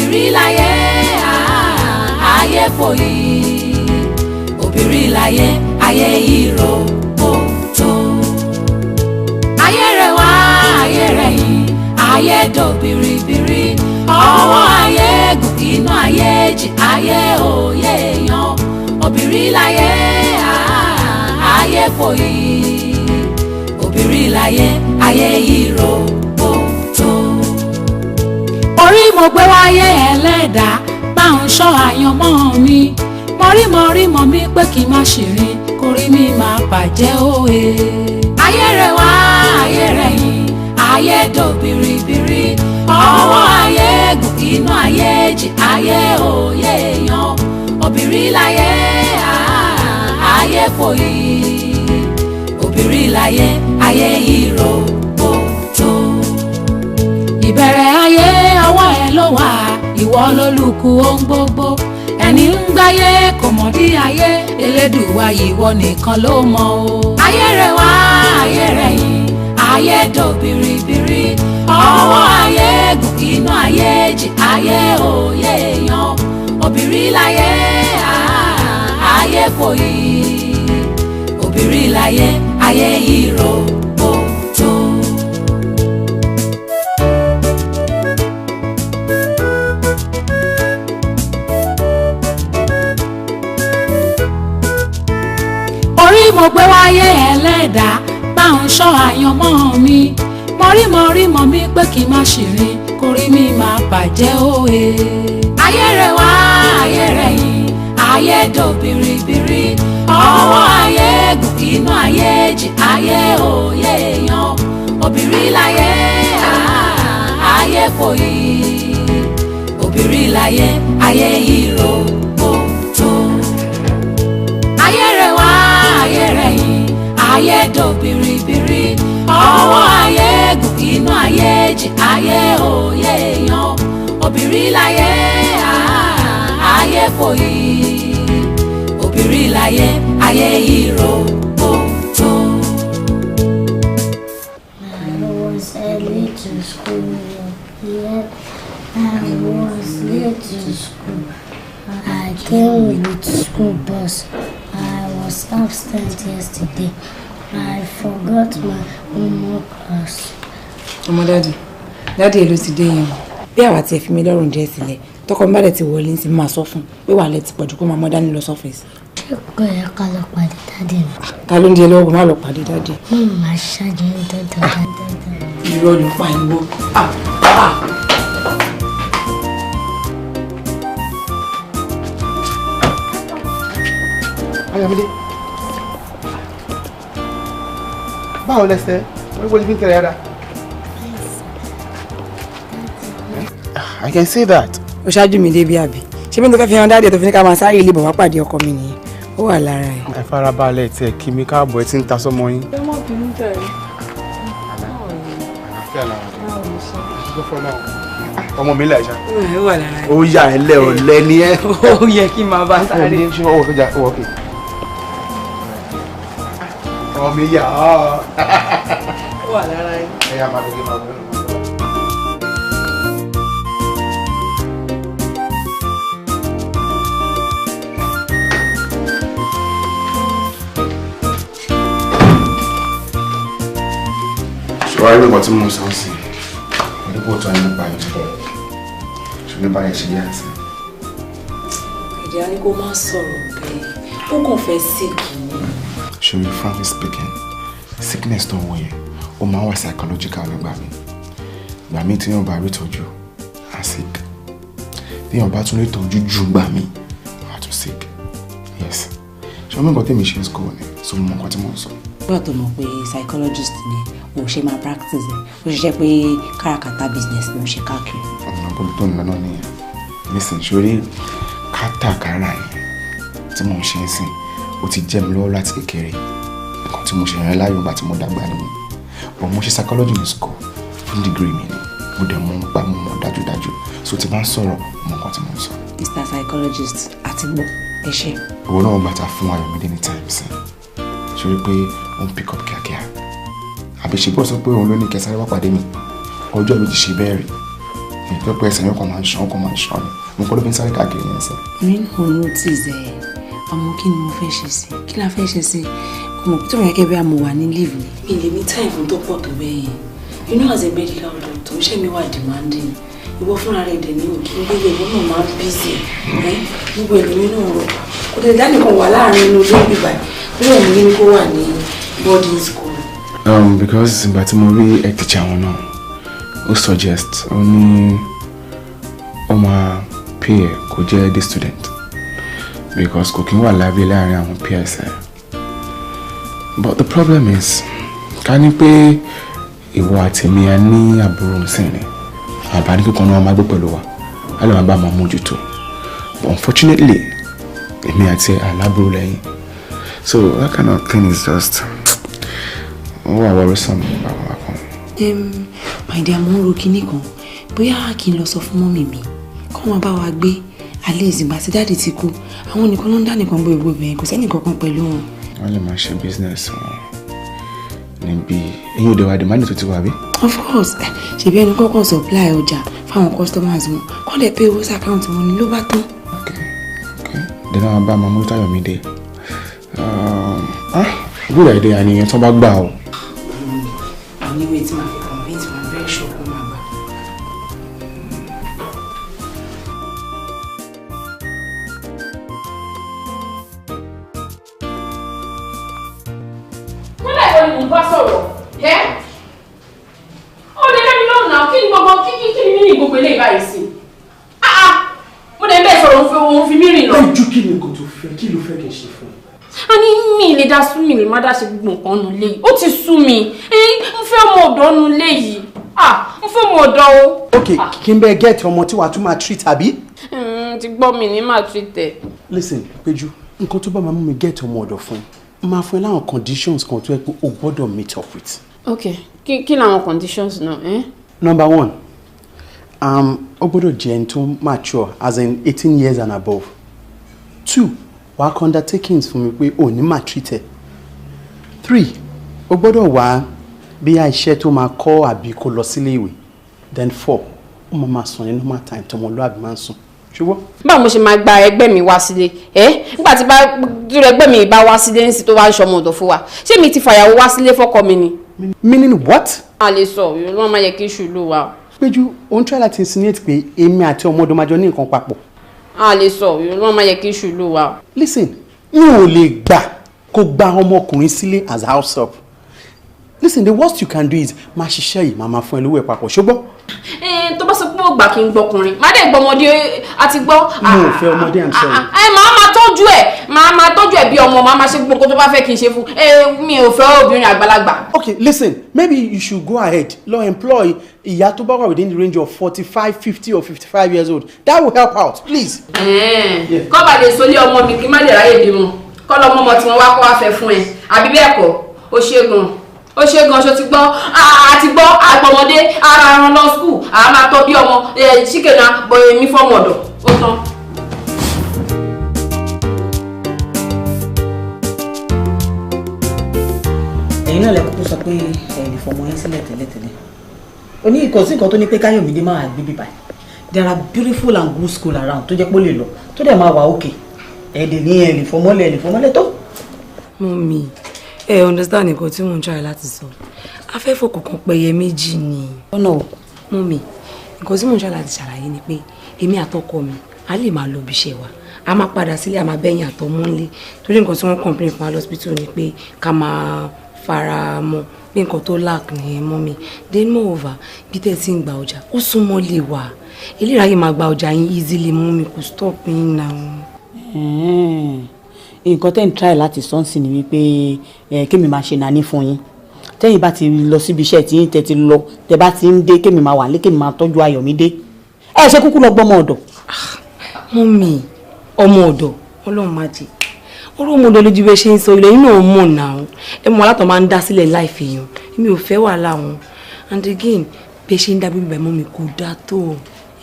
obìnrin láyé ayé fòyí obìnrin láyé ayé ìró òtó ayé rẹ̀ wá ayé rẹ̀ yìí ayé dò biribiri ọwọ́ ayé gùn inú ayé jì ayé òye èèyàn obìnrin láyé ayé fòyí obìnrin láyé ayé ìró òtó. orí mo gbé wáyé ẹlẹ́dàá bá ń ṣọ́ àyànmọ́ mi mọ̀rímọ̀ mi pé kí n má ṣìrìn kórí mi máa bàjẹ́ òye. ayé rẹ̀ wá ayé rẹ̀ yìí ayé dò biribiri ọwọ́ ayé gùn inú ayé jì ayé òye èèyàn obìnrin láyé ayé fòyí obìnrin láyé ayé ìró òtó. ìbẹ̀rẹ̀ ayé ọwọ́ ẹ ló wà ìwọ lólùkù ohun gbogbo ẹni ń gbáyé kò mọ̀ dí ayé elédùwà ìwọ nìkan ló mọ̀ o. ayé rẹ̀ wá ayé rẹ̀ yìí ayé dò biribiri ọwọ́ ayé gùn inú ayé jì ayé òye èèyàn obìnrin láyé ayé fòyí obìnrin láyé ayé ìró òtó. orí mo gbé wáyé ẹlẹ́dàá bá ń ṣọ́ àyànmọ́ mi mọ̀rímọ̀ mi pé kí n má ṣìrìn kórí mi máa bàjẹ́ òye. ayé rẹ̀ wá ayé rẹ̀ yìí ayé dò biribiri ọwọ́ ayé gùn inú ayé jì ayé òye èèyàn obìnrin láyé ayé fòyí obìnrin láyé ayé ìró òtó. ayé rẹ̀ wá ayé rẹ̀ yìí ayé dò biribiri ọwọ́ ayé gùn inú ayé jì ayé òye èèyàn obìnrin láyé ayé fòyí obìnrin láyé ayé ìró òtó. I was early to school. Yet I was late to school. I came with school bus. I was absent yesterday. I forgot my homework class. ọmọ dáàdì èlò ti dé yẹn bí àwa ti fi mi lọ́rùn díẹ̀ sílẹ̀ tọkọ mi bá dẹ̀ ti wọlé ní ti máa sọ fún pé wà lẹ́ ti pọ̀jù kó máa mọ́ dání lọ sọ́fíìsì. ṣé kò yẹ ká lọ pàdé dáàdì mi. ta ló ń di ẹlọ́wọ́ má lọ pàdé dáàdì. máa ṣáájú ní dáadáa. irọ́ ló pa ìwọ. Ayọ̀mídé báwo lẹ́sẹ̀ wọ́n gbọ́dọ̀ fi ń tẹ̀lé yàrá. I can see that. ó ṣáájú mi débi àbí ṣé bí n tó fẹ́ fi hàn dáàdì tó fi ní ká máa sáré ilé bọ̀ wá pàdé ọkọ mi nìyẹn ó wà lára ẹ̀. ẹ farabalẹ̀ tiẹ̀ kí mi káàbọ̀ ẹ ti ń ta sọ́mọ yín. ẹ mọ̀ bínú tẹ̀lé. ọmọ mi là ṣá. ó wà lára ẹ̀. ó yà ẹ lẹ ọ̀lẹ ni ẹ. ó yẹ kí n máa bá sáré. ọmọ mi yà ó wà lára ẹ̀. ẹ yà máa gbé máa gbé. ṣùgbọ́n ìgbà tí mo sọ sí nípa ọ̀tọ̀ ẹni nípa ìjọ ṣùgbọ́n báyìí ṣe yá sí. ìdí á ní kó má sọ̀rọ̀ bẹ́ẹ̀ ó kàn fẹ́ síkì ni. ṣòro frankly speaking sickness tó ń wọ yẹn ó máa ń wà psychological nígbà mi ìgbà mi tí yóò bá rí ìtọ́jú á sick tí yóò bá tún rí ìtọ́jú jù gbà mí á tún sick yes ṣé ọmọ nǹkan tí mi ṣe ń school ni so mo mọ nǹkan tí mo ń sọ. nígbà tó mọ̀ pé psychologist ni o ṣe máa practice ẹ̀ o ṣiṣẹ́ pé káràkátà business ni o ṣe káàkiri. ọ̀nà gbọ́dọ̀ tó ń lọ náà nìyẹn nísìnyí sórí kátàkárà yẹn tí mo ń ṣe ń sìn ó ti jẹ́ mi lọ́wọ́ láti kékeré nǹkan tí mo ṣe rìn láyò nígbà tí mo dàgbà nìyẹn but mo ṣe psychology ní school fún degree mi ni mo dẹ̀ mọ̀ nípa mo mọ̀ dájúdájú so tí bá ń sọ̀rọ̀ mo nǹkan tí mo ń sọ. Mr. Psychologist àti gbọ́ ẹ ṣe. ìwọ náà bàtà fún Ayọ̀mídé ní time sí sórí pé ó ń pick up kíákíá àbí ṣe bọ́ sọ pé òun ló ní kẹsàrẹ́ wá pàdé mi ọjọ́ mi ti ṣe bẹ́ẹ̀ rí ìjọ pé ẹsẹ̀ yẹn kàn máa ń ṣan ni mo kọ́ ló fi ń sáré káàkiri yẹn sẹ́. mi ò notice ẹ̀ àmọ́ kí ni mo fẹ́ ṣe sí kí la fẹ́ ṣe sí ọmọ tó yẹ kẹ́ bí a mo wà ní leave ni. mi lè ní time fún tó pọ̀ tó bẹ́ẹ̀ yẹn you know as a medical doctor ṣé mi wà demanding ìwọ fúnra rẹ̀ dẹ̀ ní òkè gbogbo ìwọ náà máa ń busy gbogbo ìlú náà rọ kò tẹ̀ dánìkan wà láàrin inú ilé ìgbà bí òun ní kó wà ní boarding school. Because ìgbà tí mo rí ẹ̀ teacher wọn náà ó suggest ó ní ó máa pay ẹ̀ kó jẹ́ the student because kò kí ń wà lábẹ́ láàrin àwọn peers ẹ̀. But the problem is ká ní pé ìwọ àti mi a ní àbúrò nsìn ni àbá ní kíkan náà máa gbé pẹ̀lú wa a lè máa bá máa mójútó but unfortunately èmi àti aláàbúrò lẹ́yìn so that kind of thing is just wà worrisome bàbá kan. my dear mo ń ro kinní kan bóyá kí n lọ sọ fún mọ́mì mi kọ́ wọn bá wa gbé alẹ́ ìsìngbà tí dáàdì ti kú àwọn nìkan ló ń dá nìkan gbé gbogbo ibẹ̀ kò sẹ́nì kankan pẹ̀lú wọn. wọ́n lè máa ṣe business wọn níbi eyín òde wa demand tó ti wà bí. of course ṣèbí ẹni kọ́kọ́ supply ọjà fáwọn customers wọn kọ́ lè pay owó sí àkáǹtì wọn ni ló bá tán. ok dènà wọn bá máa mú táyọ̀ dé good idea nìyẹn tó bá gbà o. anyway tí màá fi convince my very sure kó máa gbà. kúnlẹ̀ ìwọ ni mo bá sọ̀rọ̀ ẹ́ ó lè lẹ́mi lọ́nà kí ni gbogbo kí ni mí ní gbogbo eléyìí báyìí sí mo lè bẹ́ẹ̀ sọ̀rọ̀ òun fi mí rìn lọ. ojú kí ni kò tó fẹ́ kí ló fẹ́ kí n ṣe fún ẹ. a ní mi lè dá sú mi lè má dá ṣe gbogbo nǹkan nù léyìí ó ti sú mi n fẹ́ ọmọ ọ̀dọ́ nù léyìí n fẹ́ ọmọ ọ̀dọ́ o. ok kí n bẹ gẹ́ẹ̀tì ọmọ tí wàá tún máa treat àbí. ti gbọ́ mi ní máa treat ẹ̀. listen Péjú nǹkan tó bá máa mú mi gẹ́ẹ̀tì ọmọ ọ̀dọ̀ fún ẹ máa fún ẹ láwọn conditions kan tó yẹ pé o gbọ́dọ̀ meet up with. ok kí làwọn conditions náà. number one o gbọ́dọ̀ jẹ́ ẹni tó mature as in 18 years and above. 2 wàá kọ undertakings fún mi pé o ní máa treat ẹ. 3 o gbọ́dọ̀ wá bí iṣẹ́ tó máa kọ́ àbí kó lọ sílé ìwé. then 4 ó máa sùn ní normal time tọmọlúwàbí máa ń sùn ṣùgbọ́n. báwo mo ṣe máa gba ẹgbẹ́ mi wá sílé nígbà tí ẹgbẹ́ mi bá wá sílé nísì tó wá ń ṣọmọ ọ̀dọ̀ fún wa ṣé mi ti fàyàwó wá sílé fọ́kọ mi ni. meaning what. a lè sọ ìrọ̀lọ́ máa yẹ kí iṣu ló wa. Péjú òun try láti insinuate pé èmi àti ọmọ ọdún máa jọ ní nǹkan papọ̀. a lè sọ ìrọ̀lọ́ máa yẹ kí iṣu ló wa. listen mi ò lè gbà kó gba ọmọkùnrin sílé as a house help. listen the worst you can do is máa ṣiṣẹ́ yìí máa fún ẹ lówó ẹ̀ papọ̀ ṣùgbọ́n. tó bá sọ pé ó gbà kí n gbọkùnrin má dé gbọmọdé àti gbọ́. mo ò fẹ́ ọmọdé I'm sorry. máa tọ́jú ẹ̀ máa tọ́jú ẹ̀ bí ọmọ máa ṣe gbogbo tó bá fẹ́ kí n ṣe fún mi ò fẹ́ obìnrin àgbàlagbà. okay listen maybe you should go ahead law employ ìyá tó bá wà within the range of 45 50 or 55 years old that will help out please. kọ́ bá lè sọlé ọmọ mi kí n má lè ráyè bímọ kọ́ lọ́mọ ọmọ tí wọ́n wá kó wá fẹ́ fún ẹ àbí bẹ́ẹ̀ kọ́ ó ṣe gan ṣo ti gbọ́ àti gbọ́ àgbọ̀mọdé ara ran lọ skul àá máa tọ́ bí ọmọ ṣíkẹ̀nà bọ̀ èmi fọ́mọ ọ̀dọ̀ ó tán. ẹ̀yin náà lẹ́kọ̀ọ́ sọ pé ẹ̀ lè fọmọ yín sílẹ̀ tẹ́lẹ̀tẹ́lẹ̀ o ní ìkọ̀sí nǹkan tó ní pé Káyọ̀mídé máa gbé bíbá there are beautiful and good school around tó jẹ́ pé ó lè lọ tó dẹ̀ máa wà òkè ẹ̀ lè ní ẹ̀ lè fọmọ́lẹ̀ tó. Mummy ẹ understand nǹkan tí mò ń try láti sọ afẹ́fọ́ kọ̀ọ̀kan pẹ̀yẹ méjì ni. ọ̀nà o. Mummy nǹkan tí mò ń try láti ṣàlàyé ni pé èmi àtọkọ mi a lè máa lọ ibi iṣẹ́ wa a máa padà sílé a máa bẹ́yìn àtọmọ́lé torí nǹkan tí wọ́n complain fún wa lọ́sibítù ni pé ká máa fara mọ́ bí nǹkan tó lack nìyẹn Mummy then moreover bí tẹ́ ti ń gba ọjà ó súnmọ́ lè wà eléyìí máa gba ọjà yín easily Mummy kò stop yín náà. nǹkan tẹ́ ń try láti sọ́nsìn ni wípé kémi máa ṣe nání fún yín tẹ́yìn bá ti lọ síbi iṣẹ́ tí yín tẹ́ ti lọ tẹ́ bá ti ń dé kémi máa wà lé kémi máa tọ́jú Ayọ̀mídé ẹ ṣe kúkú lọ gbọ́mọ ọ̀dọ̀. Mummy ọmọ ọ̀dọ̀ Ọlọ́run má jẹ́ ọ̀rọ̀ ọmọ ọ̀dọ̀ lójú bẹ́ẹ̀ ṣe ń sọ ilẹ̀ yín náà mọ̀ náà ẹ mọ̀ alátọ̀ máa ń dá sílẹ̀ láìfi yàn èmi ò fẹ́ wàhálà wọn and again bẹ́ẹ̀ ṣe ń dá bíbẹ̀ Mummy kò dá tó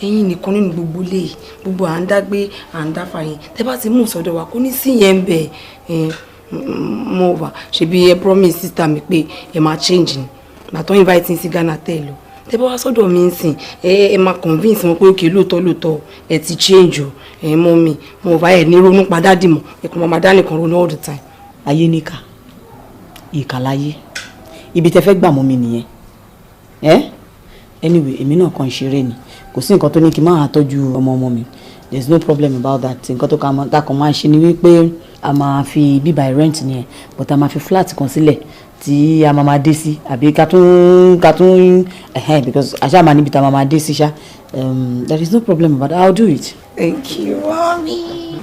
ẹ̀yin nìkan nínú gbogbo lè gbogbo à ń dágbé à ń dáfà yẹn tẹ́ bá ti mú sọ́dọ̀ wa kò ní sí yẹn bẹ mo wà ṣebí ẹ promise sister mi pé ẹ máa change ni gbàtọ́ invite sí Ghana tẹ́ lọ tẹ́ bá wá sọ́dọ̀ mi nsìn ẹ máa convince wọn pé òkè lóòótọ́ ẹ ti change o mọ́ mi mo bá ẹ ní ronú padà dì mọ́ ẹ kò máa dá nìkan ronú all the time. ayé níkà ìkà láyé ibi tẹ́ fẹ́ gbà mọ́ mi nìyẹn anyway èmi náà kàn ṣeré ni kò sí nǹkan tó ní kí n máa tọ́jú ọmọ mi there is no problem about that nǹkan tó kàn máa ṣe ni wípé a máa fi bíbá rent nìyẹn but a máa fi flat kan sílẹ̀ tí a máa dé sí àbí ká tún because àṣà máa níbi tá a máa dé sí ṣá there is no problem about that. I'll do it. Thank you, mommy.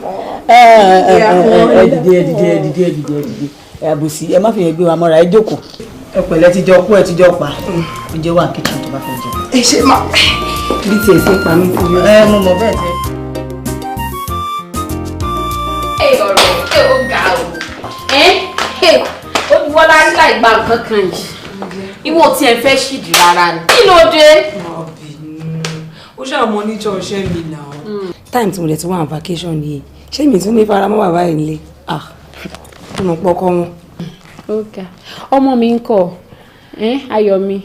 Dìde àbòsí ẹ má fi yẹn gbé wa mọ́ra ẹ jókòó. ẹ pẹ̀lẹ́ ti jọ kú ẹ ti jọ pa oúnjẹ wà kitchen tó bá fẹ́ jẹ. ẹ ṣe máa bí tiẹ̀ sí pa mí ti yọ. mo mọ̀ bẹ́ẹ̀ tẹ́. ọ̀rọ̀ ó ga o ó ní wọ́n lárí láì gba nǹkan kan yìí ìwọ tí ẹ fẹ́ ṣìdí rárá ni kí ló dé. ó ṣàmọ́ níjọ́ ọ̀ṣẹ́ mi náà. time tí mo lè ti wá on vacation yìí ṣé mi tún ní faramọ́ bàbá yìí nílé tó mọ̀ pọ́kọ́ wọn. ọmọ mi ń kọ́ ayọ̀ mi.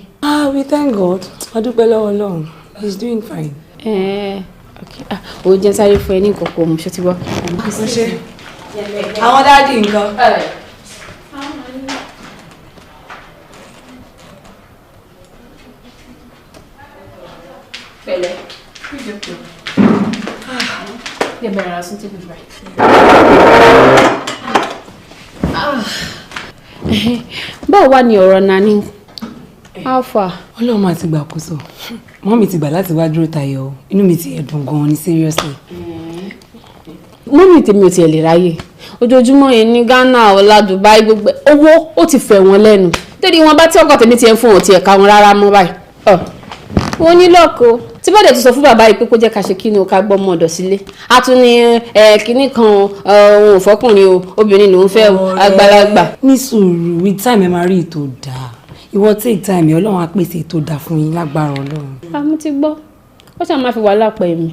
We thank God a dúpẹ́ lọ́wọ́ Ọlọ́run he's doing fine. ó jẹ́ sáré fún ẹ ní ìkọ̀kọ̀ ọmọ ṣe ti wá. àwọn dáàdì nǹkan. pẹ̀lẹ́ lè bẹ̀rẹ̀ ara sún tébùlù báyìí. báwo wá ní ọ̀rọ̀ nani alpha. Ọlọ́run máa ti gbàkóso mọ́ mi ti gbà láti wá dúró tayọ inú mi ti ẹ̀dùn gan-an ní seriously. mọ́mì tèmi ò tiẹ̀ lè ráyè ojoojúmọ́ yẹn ní Ghana ọ̀la Dubai gbogbo owó ó ti fẹ̀ wọ́n lẹ́nu torí wọn bá tí ọkọ̀ tèmi tiẹ̀ ń fún wọn tiẹ̀ ká wọn rárá mọ́ báyìí. wọ́n ní lọ́kọ̀ọ́ tí bọ́dẹ̀ ti sọ fún bàbá yìí pé kó jẹ́ ká ṣe kí ni o ká gbọ́ ọmọ ọ̀dọ̀ sílé a tún ní kinní kan òun ò fọkùnrin o obìnrin lòún fẹ́ o àgbàlagbà. ní sùúrù with time ẹ máa rí ètò dáa ìwọ take time Ọlọ́run á pèsè ètò dáa fún yín lágbára Ọlọ́run. àmú ti gbọ́ ó ṣáà máa fi wàhálà pẹ̀ mí.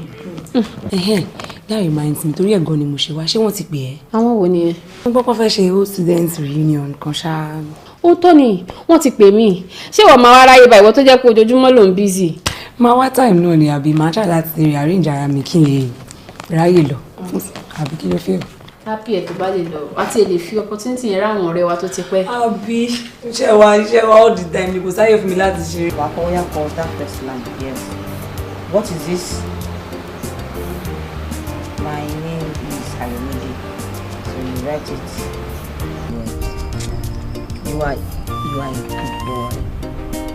that reminds me torí ẹ̀gàn ni mo ṣe wá ṣé wọ́n ti pè ẹ́. àwọn wo ni ẹ. wọ́n gbọ́ pé fẹ́ ṣe old students reunion kan ṣáá. ó tó ni wọ́n ti pè mí ṣé wọ́n máa wá ráyè bá ìwọ tó jẹ́ pé ojoojúmọ́ ló ń busy. máa wá time náà ni àbí máa ṣáà láti rearrange ara mi kí n lè ráyè lọ àbí kí ló fẹ́ o. happy ẹ̀ tó bá lè lọ àti ẹ̀ lè fi opportunity yẹn ráwọn ọ̀rẹ́ wa tó ti pẹ́. àbí iṣẹ́ wa all the time ni kò sáyè fún mi láti ṣe. wà á kọ́ wọ́n yà kọ́ that first line yes what is this. My name is Ayomide. So you write it. Yes. You are a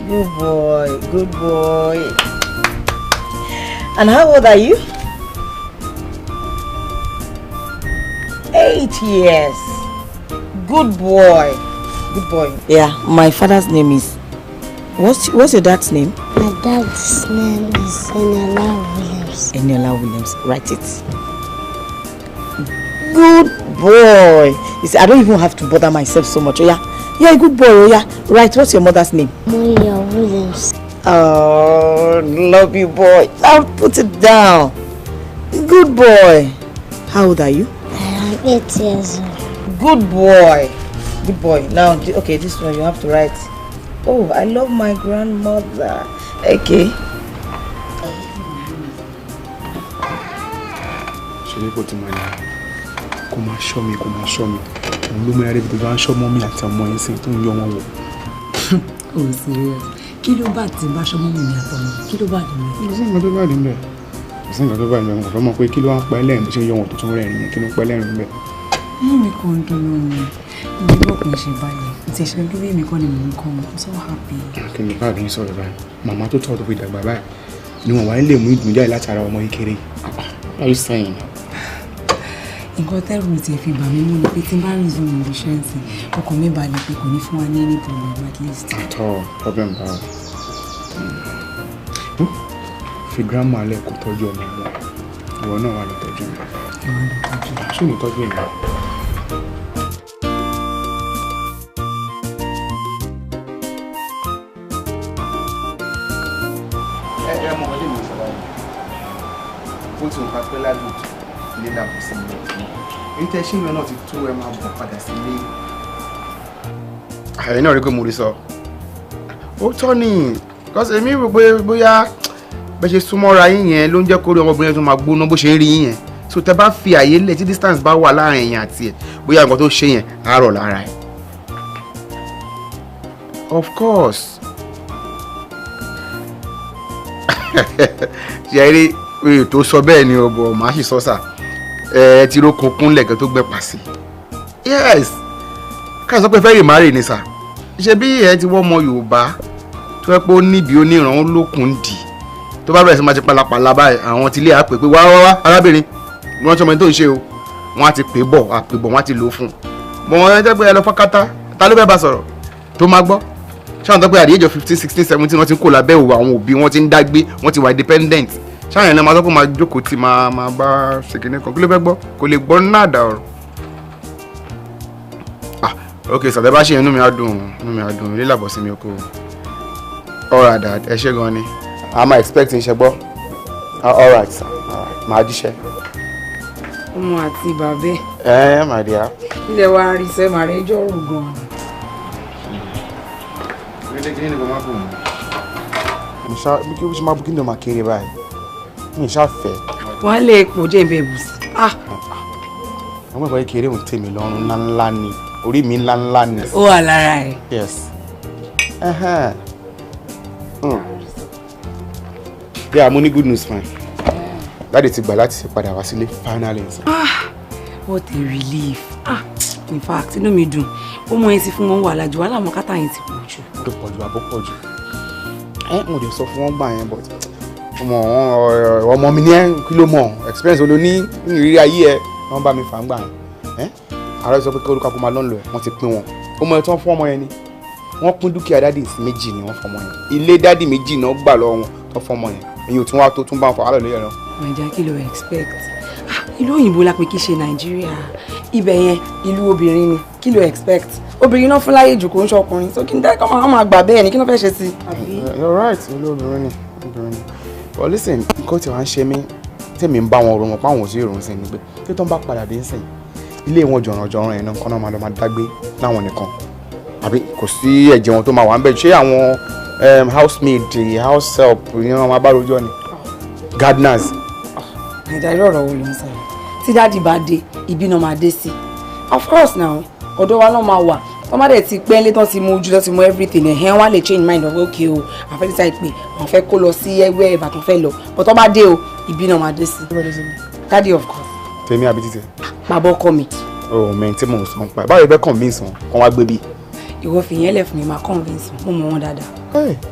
good boy. Good boy. And how old are you? 8 years. Good boy. Yeah, my father's name is. What's your dad's name? My dad's name is Eniola Williams. Eniola Williams. Write it. Good boy. You see, I don't even have to bother myself so much. Oh yeah, you're a good boy. Oh yeah, right. What's your mother's name? Moya Williams. Oh, love you, boy. I'll put it down. Good boy. How old are you? I am 8 years old. Good boy. Now, okay, this one you have to write. Oh, I love my grandmother. Okay. ṣe kò tí máa ní kó máa ṣọ́ mi òun ló mẹ́rin ibi tó bá ń ṣọ́ mọ́ mi àti ọmọ yẹn sí tó ń yọ wọn wò. Oh serious kí ló bá ti bá ṣọ́ mọ́ mi àtọmọ kí ló bá dì mí. kò sí nǹkan tó bá dì mí bẹ́ẹ̀ kò fẹ́ mọ̀ pé kí ló wá pa ẹlẹ́rìn tó ṣe yọ wọn tó tún rẹ̀ nìyẹn kí ló pa ẹlẹ́rìn bẹ́ẹ̀. inú mi kàn ń dùn lónìí ìdíbò kò ń ṣe báyìí ìtẹ̀ ṣe lórí èmi kan ni mò ń kọ́ I'm so happy. kí ni báàgì ń sọ̀rọ̀ báyìí màmá tó tọ́ tó fi dàgbà báyìí ni wọ́n wá ń lè mú ìdùnnú jáde láti ara ọmọ kékeré. What are you saying? nǹkan tẹ́rù ti fi bà mí mú ni pé tí n bá rí zoom ní iṣẹ́ ǹsìn ọkàn mi balẹ̀ pé kò ní fún wa ní any problem at least. at all problem bá o fi grandma lẹ kó tọ́jú ọmọ wọn ìwọ náà wà lọ tọ́jú mi ṣé ní tọ́jú èmi. ẹ mọ ọdún mi sọ̀rọ̀ yìí ó ti ń pa pẹ́ lálùjù ilé làbọ̀ sí ilé ọ̀tún níta ṣé ìwé náà ti tó ẹ máa bọ̀ padà sí ilé. ààrẹ náà rí pé mo rí sọ ó tọ́ ni because èmi rò pé bóyá bẹ́ ṣe súnmọ́ra yín yẹn ló ń jẹ́ kó rí ọmọbìnrin tó máa gbóná bó ṣe ń rí yín yẹn so tẹ bá fi àyè lẹ̀ tí distance bá wà láàrin ẹ̀yin àti ẹ̀ bóyá nǹkan tó ṣe yẹn á rọ̀ lára ẹ̀. of course ṣe rí oyè tó sọ bẹ́ẹ̀ ni ọ̀bọ̀ màá sì sọ sà ẹ ti ro kunkun lẹ̀kẹ́ tó gbẹ̀pà sí yes káyọ̀ sọ pé fẹ́ remarry ni sà ṣe bí ẹ ti wọ́n ọmọ Yorùbá tó yẹ pé ó níbi oníran ó lókun dì tó bá bẹ̀rẹ̀ sí máa ṣe palapàla báyìí àwọn tí ilé àpè pé wá arábìnrin wọ́n tí ọmọ ẹni tó ń ṣe o wọ́n á ti pè bọ̀ wọ́n á ti lò ó fún un mọ̀ wọ́n ẹni tẹ́ pé ẹ lọ fọ́kátá ta ló fẹ́ bá sọ̀rọ̀ tó máa gbọ́ ṣáà tó pé àdéhùn 15 16 17 wọ́n ti ń kó lábẹ́ òwò àwọn òbí wọ́n ti ń dágbé wọ́n ti wà independent ṣáà yẹn náà máa sọ pé máa jókòó tí máa bá ṣèkínní kan kí ló fẹ́ gbọ́ kò lè gbọ́ náà dà ọ̀rọ̀. ok sàtẹ́ bá ṣe inú mi á dùn ilé làbọ̀ sí mi oko alright dad ẹ ṣé gan ni I'm expecting ṣe gbọ́ alright sir alright máa jíṣẹ́. ọmọ àti bàbá ẹ my dear. ilé wa rí sẹ́ màá rẹ́ jọ̀rọ̀ gan-an. kí ni kò máa bù mí. bí kí o ṣe máa bù kí ni o máa kéré báyìí mi ì ṣàfẹ́. wọ́n lè pò jẹ́ ìbẹ̀ bù sí. àwọn ẹ̀kọ́ kékeré òun tèmi lọ́rùn ńláńlá ni orí mi ńláńlá ni. ó wà lára ẹ̀. yes. yeah mo ní good news fine. dáàdì ti gbà láti padà wá sílé finally. what a relief. in fact inú mi dùn ó mọ ẹsìn fún wọn wàhálà jù wàhálà mọ́kátà yẹn ti pọ̀ jù. ó pọ̀ jù àbọ̀ pọ̀ jù. mo lè sọ fún wọn gbà yẹn but ọmọ mi ní kí ló mọ̀ experience ló ní ìrírí ayé ẹ wọ́n bá mi fà ń gbà yẹn. ààrẹ sọ pé kí olùkọ́ máa lọ́nlọ́ ẹ̀ wọ́n ti pín wọn ó mọ ẹ̀ tán fún ọmọ yẹn ni wọ́n pín dúkìá dádì sí méjì ni wọ́n fọmọ yẹn ilé dádì méjì náà gbà lọ́wọ́ wọn tó fọmọ yẹn èyí ò tún wá tó tún bá wọn fọ àlọ́ lóye náà. nàìjíríà kí ló expect ìlú òyìnbó la pé kí ṣe nàìjíríà ibẹ̀ yẹn ìlú obìnrin ni kí ló expect obìnrin náà fún láyé jù kó ń ṣọkùnrin so kí n dákọ́ máa gbà bẹ́ẹ̀ ni kí ló fẹ́ ṣe sí. you're right ìlú obìnrin ni but listen nǹkan tí wọ́n ń ṣe mí tèmi ń bá wọn ròmọ̀ páwọn ò sí ìròyìn sí ni pé kí tó ń bá padà dé sìn ilé wọn jọ̀rànjọ̀ràn yẹn náà kọ́ náà máa lọ máa dágbé láwọn nìkan àbí kò sí ẹ̀jẹ̀ wọn tó máa wà ń bẹ̀ ṣé àwọn housemaid house help ni wọ́n máa bá rojọ́ ni gardeners. nàìjíríà ọ̀rọ̀ wo ló ń sọ̀rọ̀ tí dáàdì bá dé ibi náà máa dé sí of course now ọ̀dọ̀ wa náà máa wà wọ́n má dẹ̀ ti pẹ́ lé tán ti mú ojú lọ́ ti mú everything ẹ̀hẹ́n wọ́n á lè change mind of okay o àwọn fẹ́ decide pé àwọn fẹ́ kó lọ sí ẹgbẹ́ ìbátan fẹ́ lọ but tó bá dé o ibi náà máa dé sí dáàdì of course. tèmi àbí títẹ. bàbá ọkọ mi. o mẹ́rin tí mò ń sọ nípa ẹ̀ báwo ẹ convince wọn kàn wá gbé bí. ìwọ fìyẹn lẹ̀ fún mi máa convince mo mọ̀ wọn dáadáa.